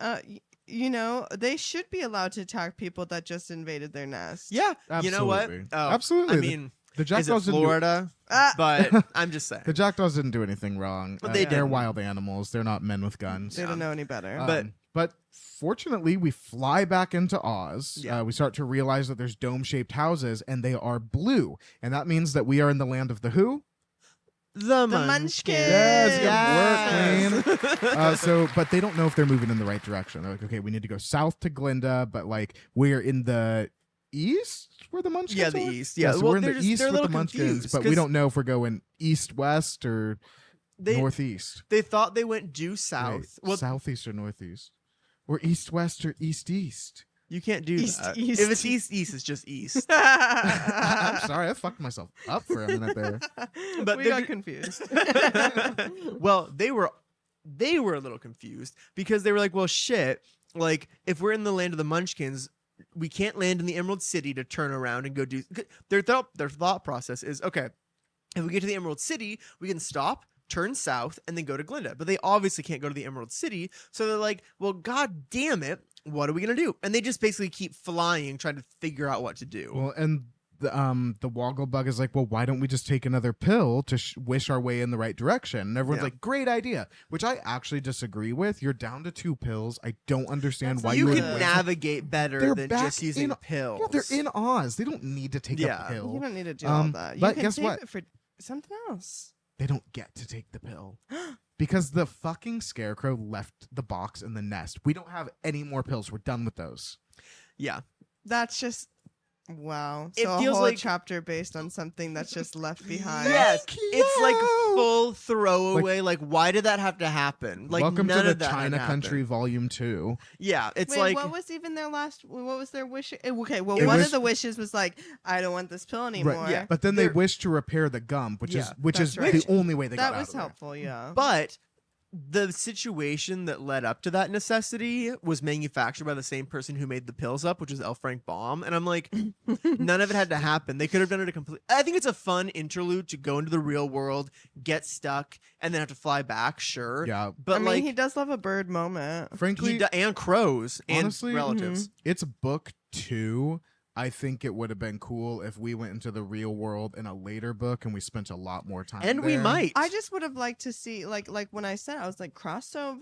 but- like, you know, they should be allowed to attack people that just invaded their nest. yeah, you know what? Absolutely. Oh, Absolutely. I mean, The is jackdaws it didn't do- Florida? Ah! But I'm just saying. The jackdaws didn't do anything wrong. But they They're didn't. wild animals. They're not men with guns. They don't know any better. But- But fortunately, we fly back into Oz. Yeah. We start to realize that there's dome-shaped houses, and they are blue, and that means that we are in the land of the who? The Munchkins. Yes, good work, Yes. Queen. But they don't know if they're moving in the right direction. They're like, okay, we need to go south to Glinda, but like we're in the east where the Munchkins Yeah, the are? east. Yeah, so well, we're in they're the just- east they're a with the little Munchkins, confused, but we 'cause- don't know if we're going east, west, or They northeast. they thought they went due south. Wait, Well, southeast or northeast? Or east, west, or east, east? you can't do East, that. east. If it's east, it's just east. I'm sorry, I fucked myself up for a minute there. But we they're got ju- confused. Well, they were a little confused because they were like, well, shit. Like, if we're in the land of the Munchkins, we can't land in the Emerald City to turn around and go do. Their thought process is, okay, if we get to the Emerald City, we can stop, turn south, and then go to Glinda. But they obviously can't go to the Emerald City, so they're like, well, god damn it, what are we gonna do? And they just basically keep flying, trying to figure out what to do. Well, and the Woggle Bug is like, well, why don't we just take another pill to wish our way in the right direction? And everyone's Yeah. like, great idea, which I actually disagree with. You're down to 2 pills. I don't understand That's why like you would can waste- navigate better They're than back just using in- pills. Yeah, they're in Oz. They don't need to take Yeah. a pill. You don't need to do all that. You but can guess save what? it for something else. They don't get to take the pill because the fucking scarecrow left the box in the nest. We don't have any more pills. We're done with those. Yeah. That's just wow. It So a feels whole like- chapter based on something that's just left behind. Yes, Thank it's like you. full throwaway. Like, why did that have to happen? Like, Welcome none to the of that had China to Country happen. Volume 2. Yeah, it's Wait, like what was even their last? What was their wish? Okay, well, It one was- of the wishes was like, I don't want this pill anymore. yeah. But then they They're- wish to repair the Gump, which Yeah, is that's right. the only way they got That out was of there. helpful. Yeah. But the situation that led up to that necessity was manufactured by the same person who made the pills up, which is L. Frank Baum. And I'm like, none of it had to happen. They could have done it a complete. I think it's a fun interlude to go into the real world, get stuck, and then have to fly back. Sure. Yeah. But I mean, like, he does love a bird moment. Frankly, and crows honestly, and relatives. it's book 2. I think it would have been cool if we went into the real world in a later book and we spent a lot more time And we there. might. I just would have liked to see like when I said I was like crossover,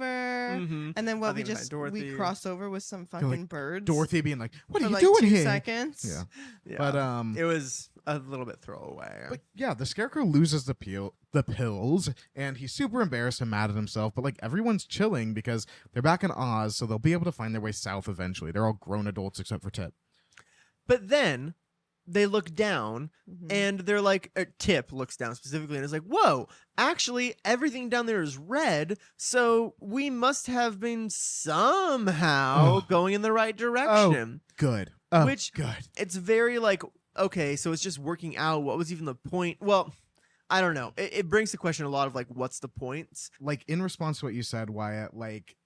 Mhm. and then I what we think it was just Dorothy. we cross over with some fucking birds. Dorothy being like, "What for are you like doing 2 here?" seconds. Yeah. Yeah. But it was a little bit throwaway. But yeah, the scarecrow loses the pills, and he's super embarrassed and mad at himself. But like everyone's chilling because they're back in Oz, so they'll be able to find their way south eventually. They're all grown adults except for Tip. But then they look down Mhm. and they're like, Tip looks down specifically and is like, whoa, actually, everything down there is red. So we must have been somehow Oh. going in the right direction. Good. Oh, Which- good. It's very like, okay, so it's just working out. What was even the point? Well, I don't know. It brings to question a lot of like, what's the points? Like in response to what you said, Wyatt, like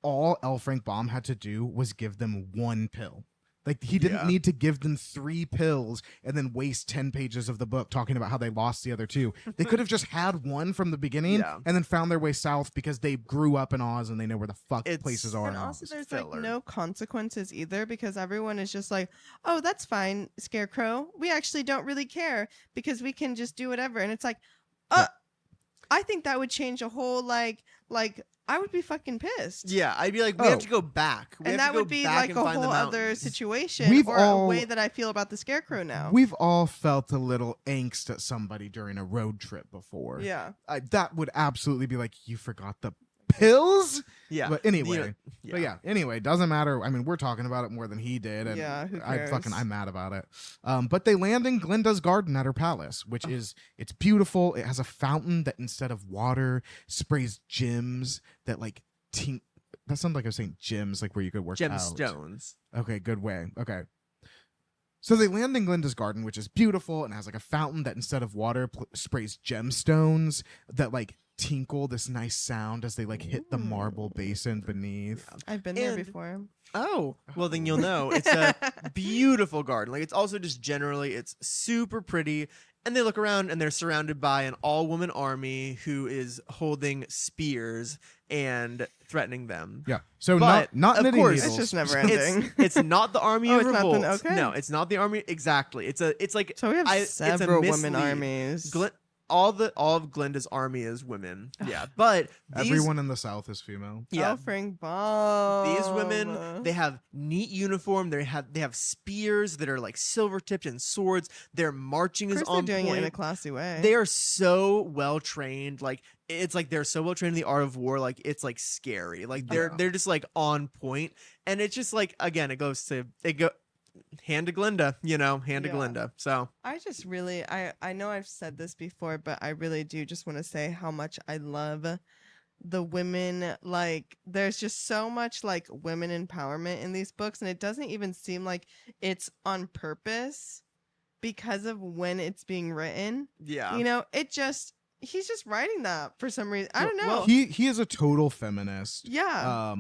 all L. Frank Baum had to do was give them 1 pill. Like he didn't Yeah. need to give them 3 pills and then waste 10 pages of the book talking about how they lost the other 2. They could have just had 1 from the beginning Yeah. and then found their way south because they grew up in Oz and they know where the fuck It's- places are And in also, Oz. there's filler. like no consequences either because everyone is just like, "Oh, that's fine, Scarecrow. We actually don't really care because we can just do whatever." And it's like, I think that would change a whole like I would be fucking pissed. Yeah, I'd be like, we Oh. have to go back. We And have that to go would be back like and a find the whole other mountains. situation We've or all- a way that I feel about the Scarecrow now. We've all felt a little angst at somebody during a road trip before. Yeah. That would absolutely be like, you forgot the pills? Yeah. But anyway. You know, But yeah, anyway, doesn't matter. I mean, we're talking about it more than he did, and Yeah, who I'm cares? mad about it. But they land in Glinda's garden at her palace, which it's beautiful. It has a fountain that instead of water sprays gems that like that sounds like I was saying gems, like where you could work out. gemstones. Okay, good way. Okay. So they land in Glinda's garden, which is beautiful and has like a fountain that instead of water sprays gemstones that like tinkle this nice sound as they like hit the marble basin beneath. I've been there And- before. Oh, well then you'll know. It's a beautiful garden. Like it's also just generally it's super pretty. And they look around and they're surrounded by an all-woman army who is holding spears and threatening them. Yeah. So But, not of knitting course- needles. It's just never ending. It's not the army Oh, of it's not the- revolt. okay. No, it's not the army exactly. It's like So we have it's a several women mislead. armies. all of Glinda's army is women. Yeah, but these, Everyone in the South is female. yeah, Oh, Frank Baum. these women, they have neat uniform. They have spears that are like silver tipped and swords. Their marching Of is course they're on doing point. it in a classy way. They are so well trained. Like it's like they're so well trained in the art of war. Like it's like scary. Like they're just like on point. And it's just like again, it go hand to Glinda. Hand to Yeah. Glinda. So I just really, I know I've said this before, but I really do just want to say how much I love the women. Like, there's just so much like women empowerment in these books, and it doesn't even seem like it's on purpose because of when it's being written. yeah, It just, he's just writing that for some reason. I don't know. Well, He is a total feminist. yeah,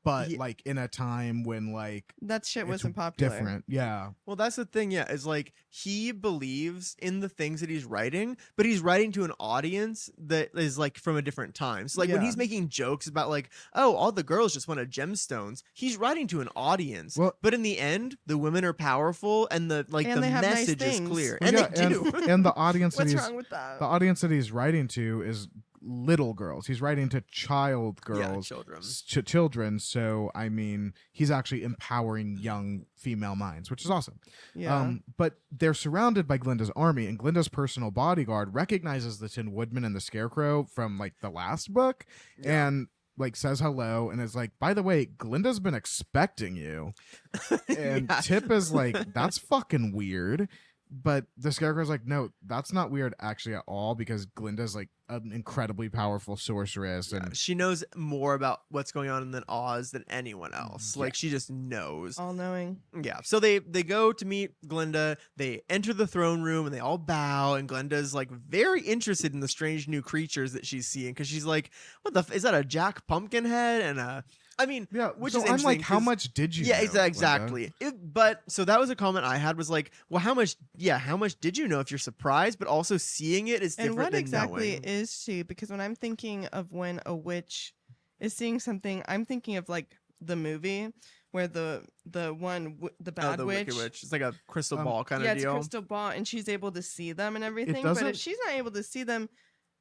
But He- like in a time when like that shit it's wasn't popular. different. Yeah. Well, that's the thing, yeah, is like he believes in the things that he's writing, but he's writing to an audience that is like from a different time. So like when Yeah. he's making jokes about like, oh, all the girls just wanted gemstones, he's writing to an audience. Well- but in the end, the women are powerful and the And the they have nice message is things. clear. Well, And yeah, they do. and the audience that What's he's wrong with that? the audience that he's writing to is little girls. He's writing to child girls, children. children. So I mean, he's actually empowering young female minds, which is awesome. Yeah. But they're surrounded by Glinda's army, and Glinda's personal bodyguard recognizes the Tin Woodman and the Scarecrow from like the last book, Yeah. and like says hello and is like, by the way, Glinda's been expecting you. And Yeah. Tip is like, that's fucking weird. But the Scarecrow's like, no, that's not weird actually at all, because Glinda's like an incredibly powerful sorceress. And She knows more about what's going on in Oz than anyone else. Yeah. Like she just knows. All knowing. Yeah. So they go to meet Glinda. They enter the throne room and they all bow. And Glinda's like very interested in the strange new creatures that she's seeing, because she's like, "What the? Is that a Jack Pumpkinhead?" And I mean, yeah, which so is I'm like, interesting how 'cause- much did you Yeah, know, Glinda? exactly. But so that was a comment I had, was like, well, how much? Yeah, how much did you know? If you're surprised, but also seeing it is And different what than exactly knowing. is she? Because when I'm thinking of when a witch is seeing something, I'm thinking of like the movie where the bad the witch. Wicked Witch. It's like a crystal ball kind Yeah, of it's a deal. crystal ball, and she's able to see them and everything. But doesn't- if she's not able to see them,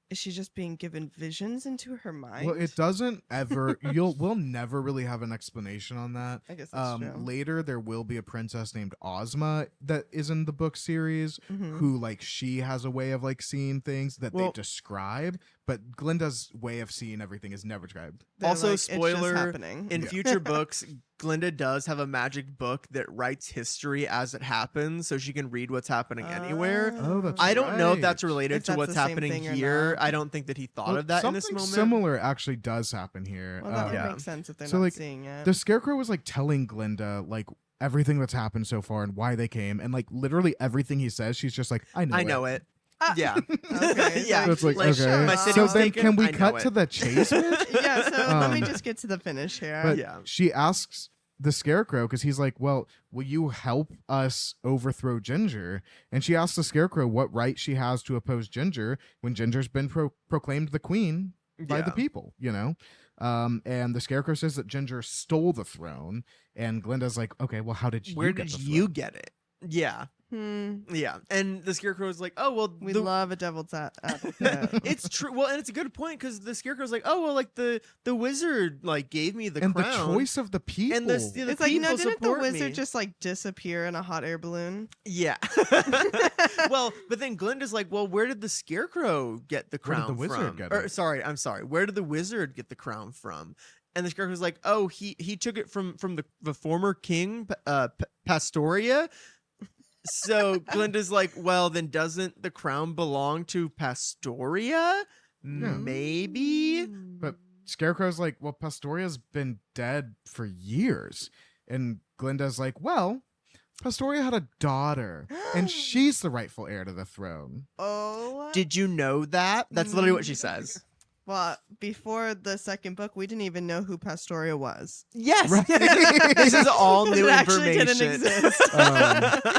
is she just being given visions into her mind? Well, it doesn't ever. We'll never really have an explanation on that. I guess that's true. Later, there will be a princess named Ozma that is in the book series, Mhm. who like she has a way of like seeing things that they Well- describe, but Glinda's way of seeing everything is never described. They're Also, like, it's just spoiler, happening. In Yeah. future books, Glinda does have a magic book that writes history as it happens, so she can read what's happening anywhere. Oh, that's I don't know if right. that's related If to that's what's the same happening thing or here. not. I don't think that he thought Well, of that in something this moment. similar actually does happen here. Well, that would Yeah. make sense if they're So, not like, seeing it. The Scarecrow was like telling Glinda like everything that's happened so far and why they came, and like literally everything he says, she's just like, I know it. Ah. Yeah. Okay, Yeah. So it's like, Like, okay. my city So was then taken, can we I know cut it. to the chase? bitch? Yeah, so let me Um, just get to the finish here. But Yeah. she asks the Scarecrow, because he's like, well, will you help us overthrow Ginger? And she asks the Scarecrow what right she has to oppose Ginger when Ginger's been proclaimed the queen by the Yeah. people, you know? And the Scarecrow says that Ginger stole the throne, and Glinda's like, okay, well, how did you Where get did the you throne? get it? Yeah. Hmm. Yeah. And the Scarecrow is like, oh, well, We the- love a devil's advocate. it's true. Well, and it's a good point, because the Scarecrow's like, oh, well, like the wizard like gave me the And the crown. choice of the people. And the It's like, no, people didn't the support wizard me. just like disappear in a hot air balloon? Yeah. Well, but then Glinda's like, well, where did the Scarecrow get the Where did crown the wizard from? get Or, it? sorry, I'm sorry. Where did the wizard get the crown from? And the Scarecrow's like, oh, he took it from the former king, Pastoria. So Glinda's like, well, then doesn't the crown belong to Pastoria? Maybe. But Scarecrow's like, well, Pastoria's been dead for years. And Glinda's like, well, Pastoria had a daughter, and she's the rightful heir to the throne. Oh. Did you know that? That's literally what she says. Well, before the second book, we didn't even know who Pastoria was. Yes. Right. This is all new It actually information. didn't exist.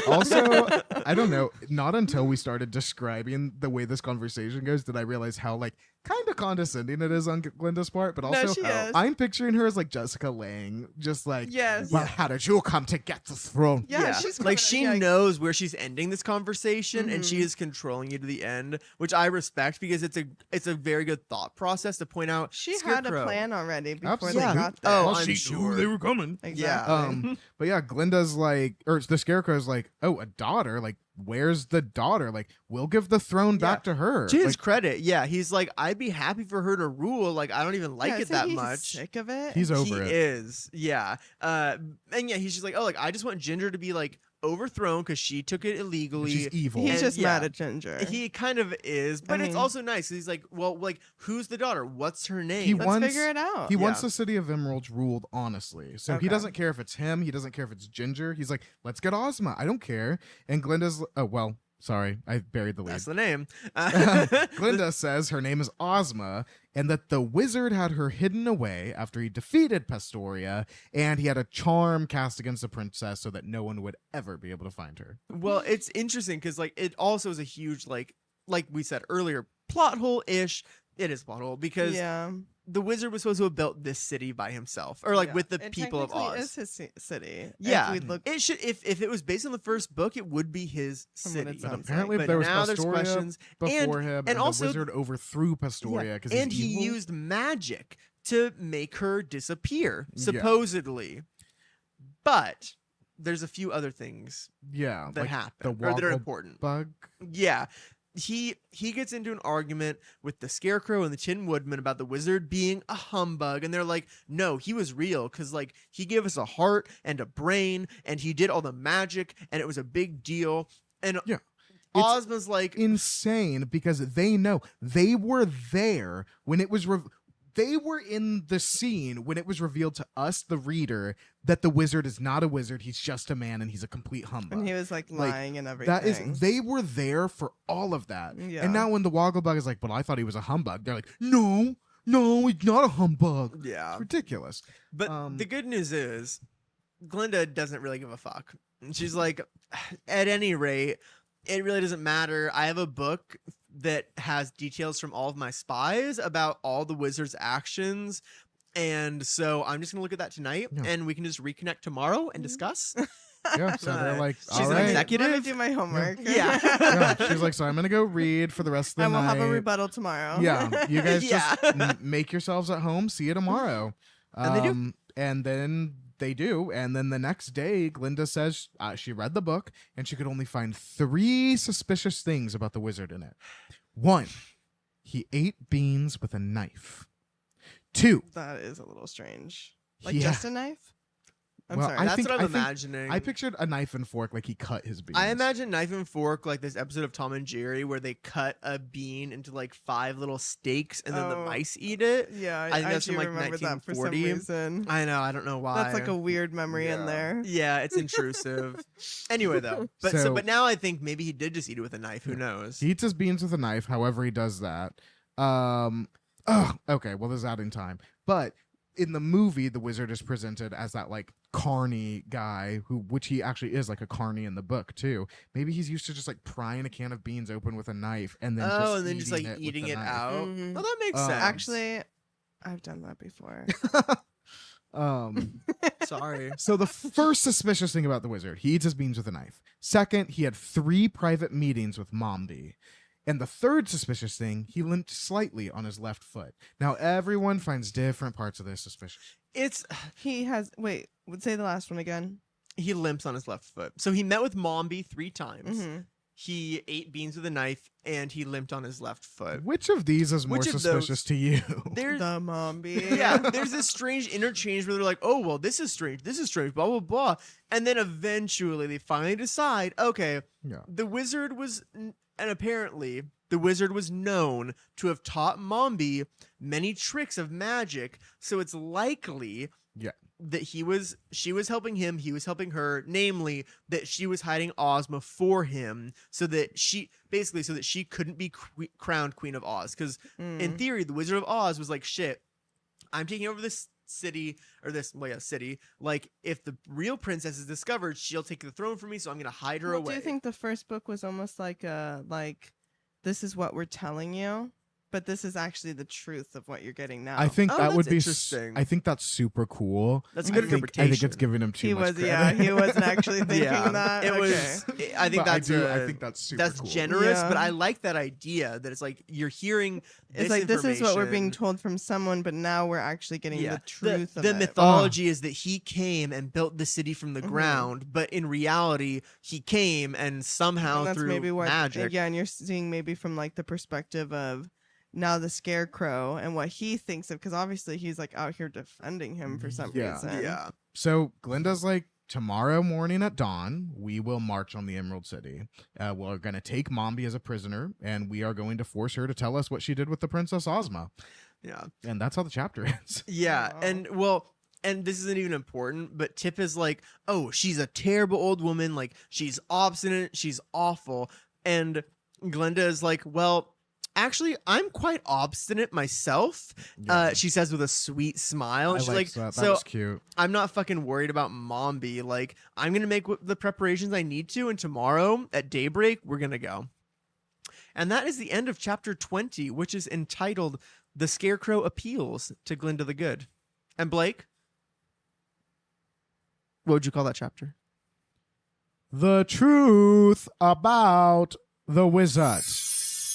Also, I don't know, not until we started describing the way this conversation goes did I realize how like kind of condescending it is on Glinda's part, but No, also she is. I'm picturing her as like Jessica Lange, just like, Yes. well, how did you come to get the throne? Yeah, she's like coming- she yeah. knows where she's ending this conversation, and she Mhm. is controlling you to the end, which I respect, because it's a very good thought process to point out. She had a Scarecrow. plan already before Absolutely. they got there. Oh, Well, I'm she sure. knew they were coming. Exactly. But yeah, Glinda's like, or the Scarecrow's like, oh, a daughter? Like, where's the daughter? Like, we'll give the throne back to her. To his Like, credit, yeah, he's like, I'd be happy for her to rule. Like, I don't even like Yeah, it isn't that he much. Sick of it. he's over he it. is, yeah. And yeah, he's just like, oh, like I just want Ginger to be like overthrown because she took it illegally. She's evil. He's and just yeah. mad at Ginger. He kind of is, but it's mean- also nice. He's like, well, like, who's the daughter? What's her name? He Let's wants- figure it out. He Yeah. wants the city of Emeralds ruled honestly. So he Okay. doesn't care if it's him. He doesn't care if it's Ginger. He's like, let's get Ozma. I don't care. And Glinda's, oh, well, Sorry, I buried the lead. That's the name. Glinda says her name is Ozma and that the wizard had her hidden away after he defeated Pastoria, and he had a charm cast against the princess so that no one would ever be able to find her. Well, it's interesting because like it also is a huge like we said earlier, plot hole ish. It is a plot hole because the wizard was supposed to have built this city by himself, or like with the people of Oz. It is his city. Yeah, If we look, it should. If it was based on the first book, it would be his From what it city. sounds But apparently But there was now there's Pastoria questions, before him, and also the wizard overthrew Pastoria because and he used magic to make her disappear, supposedly. But there's a few other things that like happen the or that are woggle important. bug. Yeah. He gets into an argument with the Scarecrow and the Tin Woodman about the wizard being a humbug, and they're like, no, he was real because like he gave us a heart and a brain and he did all the magic and it was a big deal. And Ozma's like Insane because they know they were there when it was they were in the scene when it was revealed to us, the reader, that the wizard is not a wizard. He's just a man and he's a complete humbug. and he was like lying and everything. That is, they were there for all of that. Yeah. And now when the Wogglebug is like, but I thought he was a humbug, they're like, no, he's not a humbug. yeah. It's ridiculous. But the good news is Glinda doesn't really give a fuck. She's like, at any rate, it really doesn't matter. I have a book that has details from all of my spies about all the wizard's actions. And so I'm just going to look at that tonight and we can just reconnect tomorrow and discuss. Yeah, so they're like, She's all an right. executive. Let me do my homework. Yeah. Yeah, she's like, so I'm going to go read for the rest of the I will night. have a rebuttal tomorrow. Yeah, you guys Yeah. just make yourselves at home. See you tomorrow. And they do. And then they do. And then the next day, Glinda says she read the book and she could only find 3 suspicious things about the wizard in it. 1, he ate beans with a knife. 2, That is a little strange. Like Yeah. just a knife? I'm Well, sorry. I That's think- what I'm I think- imagining. I pictured a knife and fork like he cut his beans. I imagine knife and fork like this episode of Tom and Jerry where they cut a bean into like 5 little steaks and then the Oh. mice eat it. yeah, I think that's do from, like, remember that for some 1940. reason. I know, I don't know why. That's like a weird memory in there. Yeah, it's intrusive. Anyway, though, but now I think maybe he did just eat it with a knife. Who knows? He eats his beans with a knife, however he does that. Okay, well, there's adding time. But in the movie, the wizard is presented as that like carny guy which he actually is like a carny in the book too. Maybe he's used to just like prying a can of beans open with a knife and then just like with eating the it knife. out. Mhm. Well, that makes sense. Actually, I've done that before. Sorry. So the first suspicious thing about the wizard, he eats his beans with a knife. Second, he had 3 private meetings with Mombi. And the third suspicious thing, he limped slightly on his left foot. Now, everyone finds different parts of this suspicious. He has. Wait, say the last one again. He limps on his left foot. So he met with Mombi 3 times. Mm-hmm. He ate beans with a knife and he limped on his left foot. Which of these is more Which of suspicious to you? There's The Mombi. yeah, there's this strange interchange where they're like, oh, well, this is strange, blah, blah, blah. And then eventually they finally decide, okay, Yeah. the wizard was, and apparently the wizard was known to have taught Mombi many tricks of magic. So it's likely that she was helping him, he was helping her, namely that she was hiding Ozma for him so that she couldn't be crowned Queen of Oz. Because in theory, the Wizard of Oz was like, shit, I'm taking over this city city. Like if the real princess is discovered, she'll take the throne from me. So I'm going to hide her away. Do you think the first book was almost like this is what we're telling you, but this is actually the truth of what you're getting now? I think Oh, that would that's be. interesting. I think that's super cool. That's a I good think interpretation. it's giving him too he much was. credit. Yeah, he wasn't actually thinking that. It Okay. was. I think But that's. I think that's super that's cool. generous, Yeah. but I like that idea that it's like you're hearing. It's like this is what we're being information. told from someone, but now we're actually getting the truth of the it. mythology is that he came and built the city from the Mhm. ground, but in reality, he came and somehow And that's through maybe what. magic. Yeah, and you're seeing maybe from like the perspective of now the Scarecrow and what he thinks of, because obviously he's like out here defending him for some Yeah. reason. Yeah. So Glinda's like, tomorrow morning at dawn, we will march on the Emerald City. We're going to take Mombi as a prisoner, and we are going to force her to tell us what she did with the Princess Ozma. Yeah. And that's how the chapter ends. Yeah. Wow. And this isn't even important, but Tip is like, oh, she's a terrible old woman. Like, she's obstinate. She's awful. And Glinda is like, well, actually, I'm quite obstinate myself. Yeah. She says with a sweet smile. I And she's like, liked that. That so was cute. I'm not fucking worried about Mombi. Like, I'm going to make the preparations I need to. And tomorrow at daybreak, we're going to go. And that is the end of chapter 20, which is entitled The Scarecrow Appeals to Glinda the Good. And Blake, what would you call that chapter? The truth about the wizard.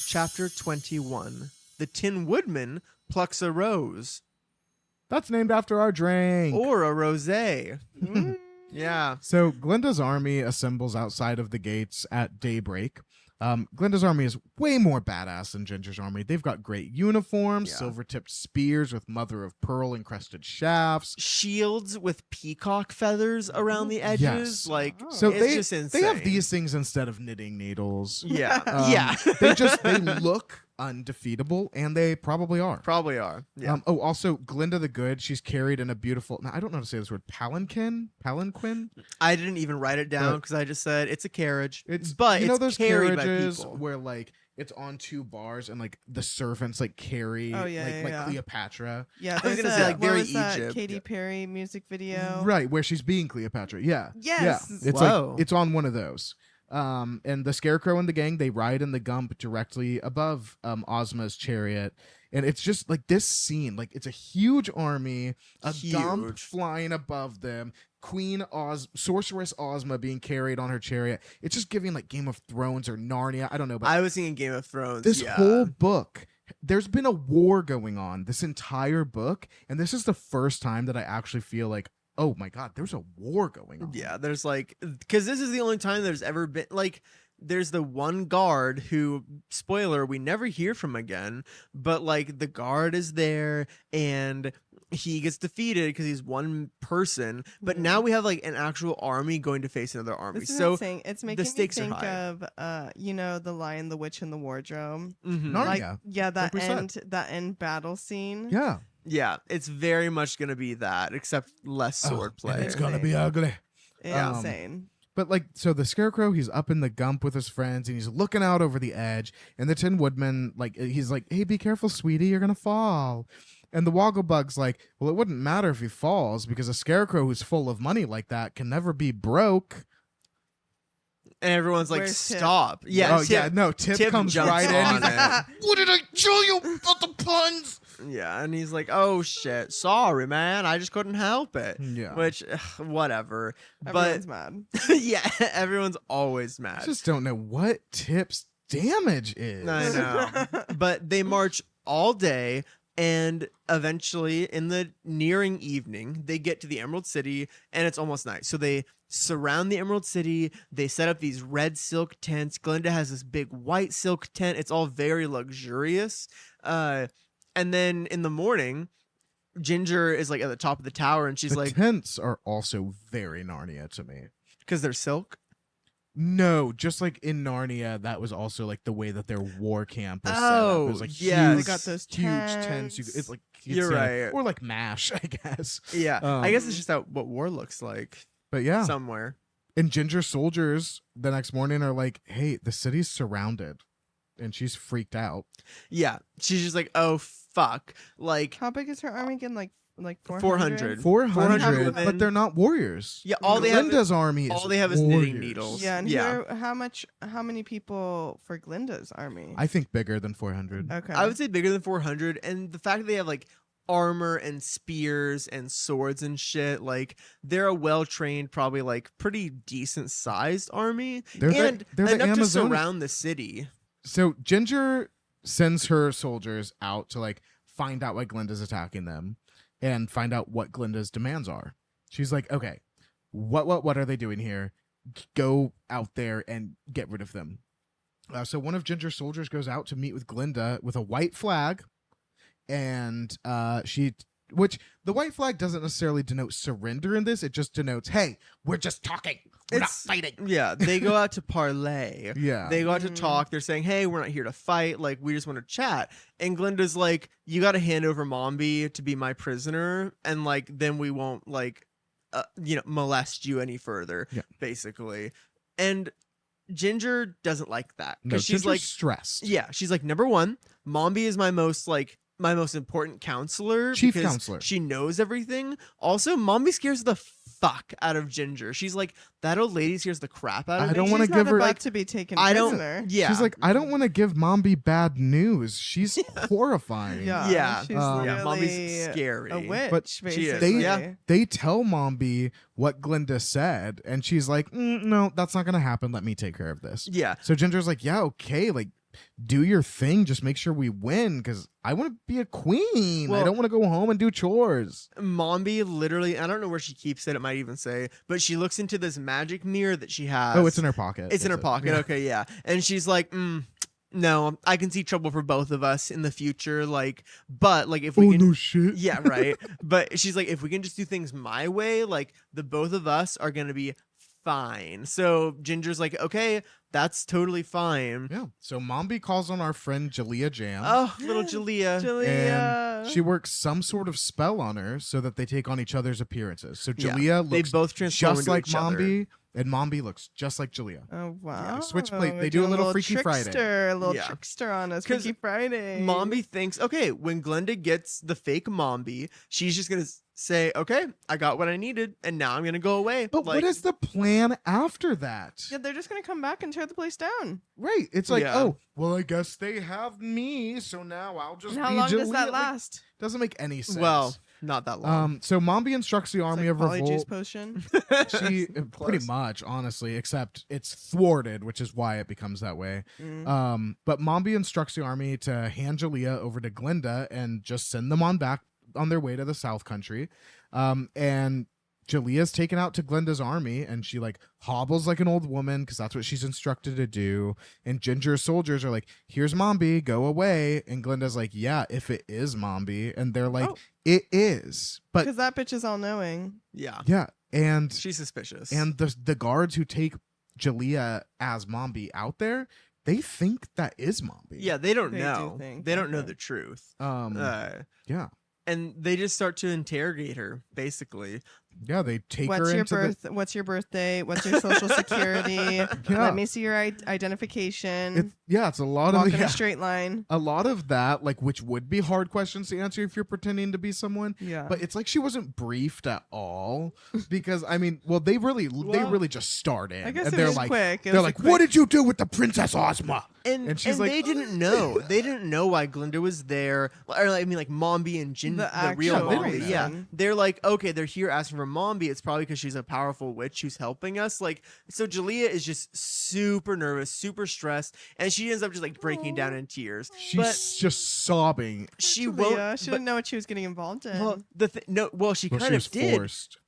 Chapter 21. The Tin Woodman plucks a rose. That's named after our drink. Or a rosé. Mm. Yeah. So Glinda's army assembles outside of the gates at daybreak. Glinda's army is way more badass than Ginger's army. They've got great uniforms, Yeah. silver-tipped spears with mother-of-pearl encrusted shafts. Shields with peacock feathers around the edges. Yes. Like, Oh. So it's just insane. they have these things instead of knitting needles. Yeah. Um, they look undefeatable, and they probably are. Probably are. Yeah. Also, Glinda the Good, she's carried in a beautiful, now I don't know how to say this word, palanquin? I didn't even write it down But- because I just said it's a carriage. It's But you know it's those carried by carriages people. where like it's on two bars and like the servants like carry Oh, yeah, like yeah, like yeah. Cleopatra. Yeah, I was there's gonna say, like, what very was that Egypt. Katy Perry music video. Right, where she's being Cleopatra. Yeah. Yes. Yeah. It's Whoa. like it's on one of those. And the Scarecrow and the gang, they ride in the Gump directly above Ozma's chariot. And it's just like this scene, like it's a huge army, a Gump Huge. flying above them, Sorceress Ozma being carried on her chariot. It's just giving like Game of Thrones or Narnia. I don't know, but I was thinking Game of Thrones. this yeah. whole book, there's been a war going on this entire book, and this is the first time that I actually feel like, oh my god, there's a war going on. Yeah, there's like, because this is the only time there's ever been, like, there's the one guard who, spoiler, we never hear from again, but like the guard is there and he gets defeated because he's one person, but Mhm. now we have like an actual army going to face another army. This is So, insane. It's making stakes are me think high. of the Lion, the Witch, and the Wardrobe. mhm. Narnia. Like, yeah, Like we said. that end battle scene. Yeah. Yeah, it's very much going to be that, except less Oh, swordplay. and it's gonna be ugly. Insane. But like, so the Scarecrow, he's up in the Gump with his friends, and he's looking out over the edge. And the Tin Woodman, like, he's like, "Hey, be careful, sweetie, you're gonna fall." And the Wogglebug's like, "Well, it wouldn't matter if he falls because a Scarecrow who's full of money like that can never be broke." And everyone's like, Where's Tip? stop. Yeah, oh yeah, no, Tip comes jumps right on in. it. What did I tell you about the puns? Yeah, and he's like, "Oh shit, sorry, man. I just couldn't help it." Yeah, Which, whatever. Everyone's mad. But yeah, everyone's always I mad. just don't know what Tip's damage is. I know. But they march all day, and eventually, in the nearing evening, they get to the Emerald City, and it's almost night. So they surround the Emerald City. They set up these red silk tents. Glinda has this big white silk tent. It's all very luxurious. And then in the morning, Ginger is like at the top of the tower, and she's The like, tents are also very Narnia to me. because they're silk. No, just like in Narnia, that was also like the way that their war camp was set Oh, up. It was like yes. huge, They got those huge tents. tents. It's like you'd You're say- right. or like MASH, I guess. Yeah, I Um, guess it's just what war looks like But yeah, somewhere. and Ginger soldiers the next morning are like, "Hey, the city's surrounded," and she's freaked out. Yeah, she's just like, oh fuck, like How big is her army again? Like 400. 400, women. but they're not warriors. Yeah, all they have Glinda's army is all they have is knitting warriors. needles. Yeah, and Yeah. how many people for Glinda's army? I think bigger than 400. Okay. I would say bigger than 400, and the fact that they have like armor and spears and swords and shit, like they're a well-trained, probably like pretty decent sized army, They're and the enough to Amazon. surround the city. So Ginger sends her soldiers out to like find out why Glinda's attacking them and find out what Glinda's demands are. She's like, "Okay, what are they doing here? Go out there and get rid of them." So one of Ginger's soldiers goes out to meet with Glinda with a white flag, and which the white flag doesn't necessarily denote surrender in this. It just denotes, "Hey, we're just talking. We're not It's- fighting." Yeah, they go out to parlay. Yeah. They go out to Mhm. talk. They're saying, "Hey, we're not here to fight. Like, we just want to chat." And Glinda's like, "You got to hand over Mombi to be my prisoner, and like, then we won't like, molest you any further." Yeah. Basically. And Ginger doesn't like that No, because she's Ginger's like, stressed. yeah, she's like, number one, Mombi is my most important counselor, Chief because counselor. she knows everything. Also, Mombi scares the fuck out of Ginger. She's like, that old lady scares the crap out of I me. don't wanna She's give not her, about like- to be taken I don't. prisoner. Yeah, She's like, I don't want to give Mombi bad news. She's horrifying. Yeah, Yeah. she's Yeah, yeah, literally Mommy's scary. a witch, But she basically. is. Yeah. They tell Mombi what Glinda said, and she's like, no, that's not going to happen. Let me take care of this. Yeah, So Ginger's like, yeah, okay, like, do your thing. Just make sure we win, because I want to be a queen. I Well- don't want to go home and do chores. Mombi literally, I don't know where she keeps it. It might even say, but she looks into this magic mirror that she has. Oh, it's in her pocket. It's in her pocket. Yeah. Okay, yeah. And she's like, no, I can see trouble for both of us in the future. Like, but like if we Oh, can, no shit. yeah, right. But she's like, if we can just do things my way, like the both of us are gonna be fine. So Ginger's like, okay, that's totally fine. Yeah. So Mombi calls on our friend Jalea Jam. Oh, little Jalea. Jalea. And she works some sort of spell on her so that they take on each other's appearances. So Yeah, Jalea they looks both transform just into like each other. Mombi, and Mombi looks just like Jalea. Oh wow! switch plate. We're They do a doing little Freaky Friday. trickster, a little Yeah. trickster on us. 'Cause Freaky Friday. Mombi thinks, okay, when Glenda gets the fake Mombi, she's just gonna say, okay, I got what I needed, and now I'm gonna go away. But like, what is the plan after that? Yeah, they're just gonna come back and tear the place down. Right. It's like, Yeah. oh, well, I guess they have me, so now I'll just And how be long does Jalea. that Like, last? doesn't make any sense. Well, not that long. So Mombi instructs the army It's of like Polyjuice Revolt. potion. She pretty Close. much, honestly, except it's thwarted, which is why it becomes that way. Mm. But Mombi instructs the army to hand Jalea over to Glinda and just send them on back on their way to the South Country. And Jalea's taken out to Glinda's army, and she like hobbles like an old woman because that's what she's instructed to do. And Ginger's soldiers are like, "Here's Mombi, go away." And Glinda's like, "Yeah, if it is Mombi," and they're like, Oh. "It is." But Because that bitch is all knowing. yeah, yeah, and she's suspicious. and the guards who take Jalea as Mombi out there, they think that is Mombi. yeah, they don't They do know. think They don't know that. the truth. Yeah. And they just start to interrogate her, basically. Yeah, they take What's her your into birth? What's your birthday? What's your social security? Yeah. Let me see your identification. it's a lot Walk of in a straight line. a lot of that, like, which would be hard questions to answer if you're pretending to be someone. Yeah. But it's like she wasn't briefed at all because I mean, well, they really just started. I guess and it they're was like, quick. It they're was a like, quick- what did you do with the Princess Ozma? And she's like, they didn't know. They didn't know why Glinda was there. Or I mean, like Mombi and the real actual Mombi. reason. Yeah, they're like, okay, they're here asking for Mombi. It's probably because she's a powerful witch who's helping us. Like, so Jalea is just super nervous, super stressed, and she ends up just like breaking down in tears. She's But just sobbing. she Jalea, won't. She but- didn't know what she was getting involved in. well, she Well, kind she was of did. forced.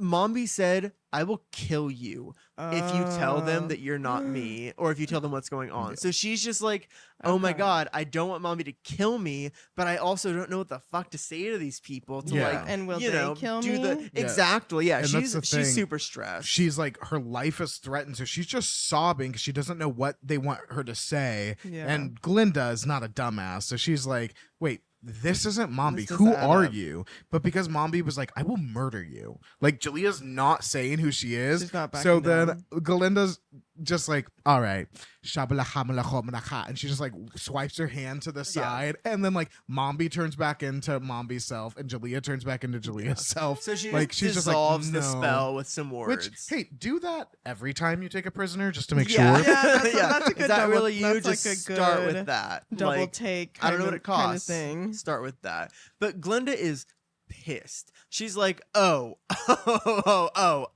Mombi said, "I will kill you if you tell them that you're not me, or if you tell them what's going on." So she's just like, "Oh my Okay. god, I don't want Mombi to kill me, but I also don't know what the fuck to say to these people to Yeah. like, And will you they know, kill do me? the Yeah. exactly, yeah." And that's the She's thing. super stressed. She's like, her life is threatened, so she's just sobbing because she doesn't know what they want her to say. Yeah. And Glinda is not a dumbass, so she's like, wait, this isn't Mombi. This doesn't Who add are up. you? But because Mombi was like, I will murder you. Like, Jalea's not saying who she is. She's not So backing then down. Glinda's just like, all right. And she just like swipes her hand to the side. And then like Mombi turns back into Mombi's self and Jalea turns back into Jalea's self. so she like, just she's just like, dissolves the no. spell with some Which, words. hey, do that every time you take a prisoner just to make yeah, sure. Yeah, that's a good Is that double- really you? that's Just like a start good with that. double Like, take. I don't know what it kind of costs. thing. Start with that. But Glinda is pissed. She's like, oh,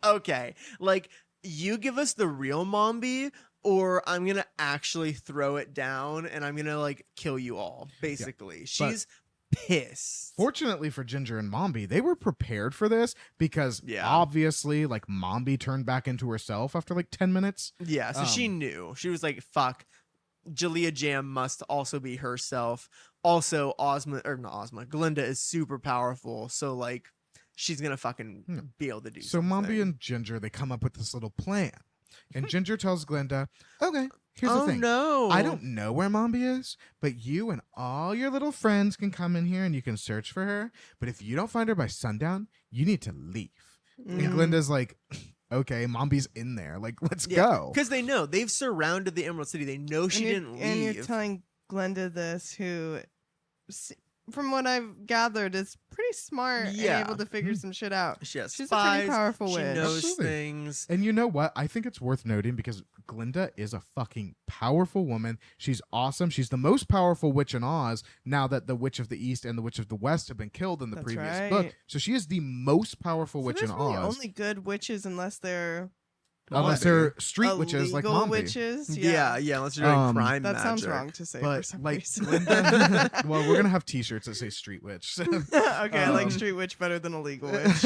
okay. Like, you give us the real Mombi, or I'm gonna actually throw it down and I'm gonna like kill you all. Basically, she's pissed. Fortunately for Ginger and Mombi, they were prepared for this because Yeah. obviously, like, Mombi turned back into herself after like 10 minutes. Yeah, so she knew. She was like, fuck. Jalea Jam must also be herself. Also, Glinda is super powerful, so like she's gonna fucking be able to do So something. Mombi and Ginger, they come up with this little plan. And Ginger tells Glinda, okay, here's the oh thing. no. I don't know where Mombi is, but you and all your little friends can come in here and you can search for her. But if you don't find her by sundown, you need to leave. And Mm. Glinda's like, okay, Mombi's in there. Like, let's go. Because they know they've surrounded the Emerald City. They know she didn't And leave. you're telling Glenda this, who, from what I've gathered, is pretty smart and able to figure some shit out. She has She's spies, a pretty powerful she witch. knows Absolutely. things. And you know what? I think it's worth noting because Glinda is a fucking powerful woman. She's awesome. She's the most powerful witch in Oz now that the Witch of the East and the Witch of the West have been killed in the That's previous right. book. So she is the most powerful So witch there's in really Oz. only good witches unless they're Unless they're street witches like illegal Mombi. witches. Yeah, unless you're doing crime That magic. sounds wrong to say for But some like reason. Glinda, well, we're gonna have T-shirts that say "Street Witch." Okay, I like Um, street witch better than illegal witch.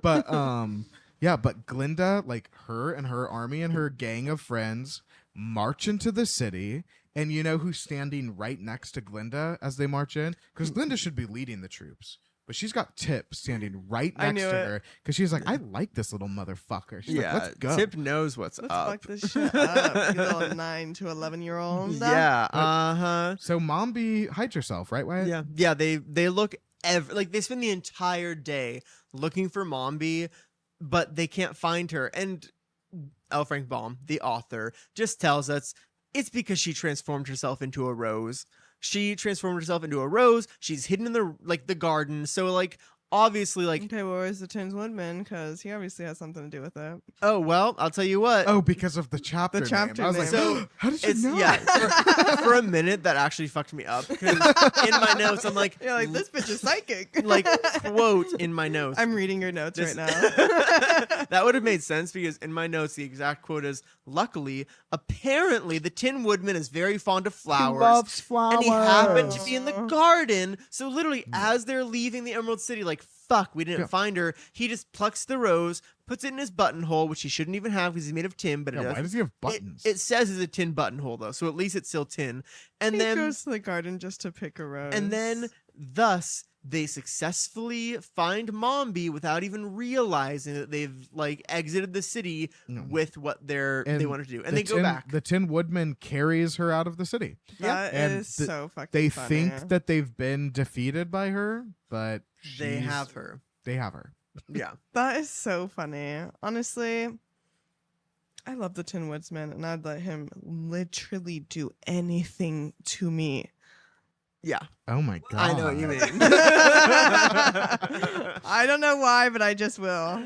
But yeah, but Glinda, like her and her army and her gang of friends march into the city, and you know who's standing right next to Glinda as they march in? Because Glinda should be leading the troops. But she's got Tip standing right I next knew to it. her because she's like, I like this little motherfucker. She's like, let's go. Tip knows what's Let's up. fuck this shit up, you little 9 to 11-year-old. Yeah, But- So Mombi hides herself, right, Wyatt? yeah. They look like they spend the entire day looking for Mombi, but they can't find her. And L. Frank Baum, the author, just tells us it's because she transformed herself into a rose. She transformed herself into a rose. She's hidden in the garden. So like obviously like Okay, well, where's the Tin Woodman? Because he obviously has something to do with it. oh well, I'll tell you what. Oh, because of the chapter The chapter name. I was like, name. So, how did you It's know? yeah. For a minute, that actually fucked me up because in my notes I'm like, You're like, this bitch is psychic. like quote in my notes. I'm reading your notes This- right now. That would have made sense because in my notes the exact quote is, luckily, apparently the Tin Woodman is very fond of flowers. flowers. And he happened to be in the garden. So literally as they're leaving the Emerald City, like fuck, we didn't find her. He just plucks the rose, puts it in his buttonhole, which he shouldn't even have because he's made of tin, but Yeah, why does he have buttons? It says it's a tin buttonhole though, so at least it's still tin. And He then goes to the garden just to pick a rose. and then thus they successfully find Mombi without even realizing that they've like exited the city with what they And wanted to do. And the they go Tin- back. The Tin Woodman carries her out of the city. That And is so fucking They funny. think that they've been defeated by her, but They she's- have her. They have her. Yeah. That is so funny. Honestly, I love the Tin Woodsman, and I'd let him literally do anything to me. Yeah. Oh my god! I know what you mean. I don't know why, but I just will.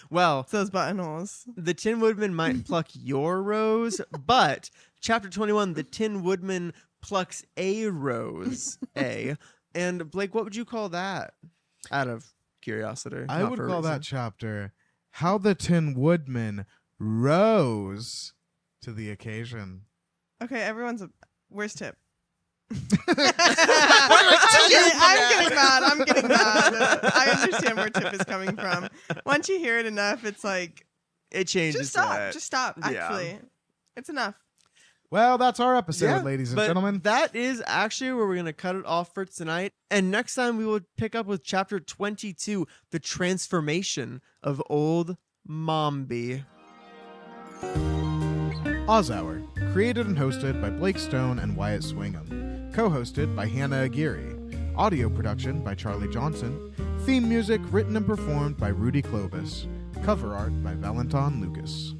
Well, It's those buttonholes. the Tin Woodman might pluck your rose, but chapter 21, the Tin Woodman plucks a rose. And Blake, what would you call that? Out of curiosity. I not would for a call reason. that chapter "How the Tin Woodman Rose to the Occasion." Okay, where's Tip? What I'm getting mad. I understand where Tip is coming from. Once you hear it enough, it's like, It changes. just stop. that. Just stop. Yeah. Actually, it's enough. Well, that's our episode, Yeah, ladies and but gentlemen. that is actually where we're going to cut it off for tonight. And next time we will pick up with chapter 22, the transformation of old Mombi. Oz Hour, created and hosted by Blake Stone and Wyatt Swingham. Co-hosted by Hannah Aguirre. Audio production by Charlie Johnson. Theme music written and performed by Rudy Clovis. Cover art by Valentin Lucas.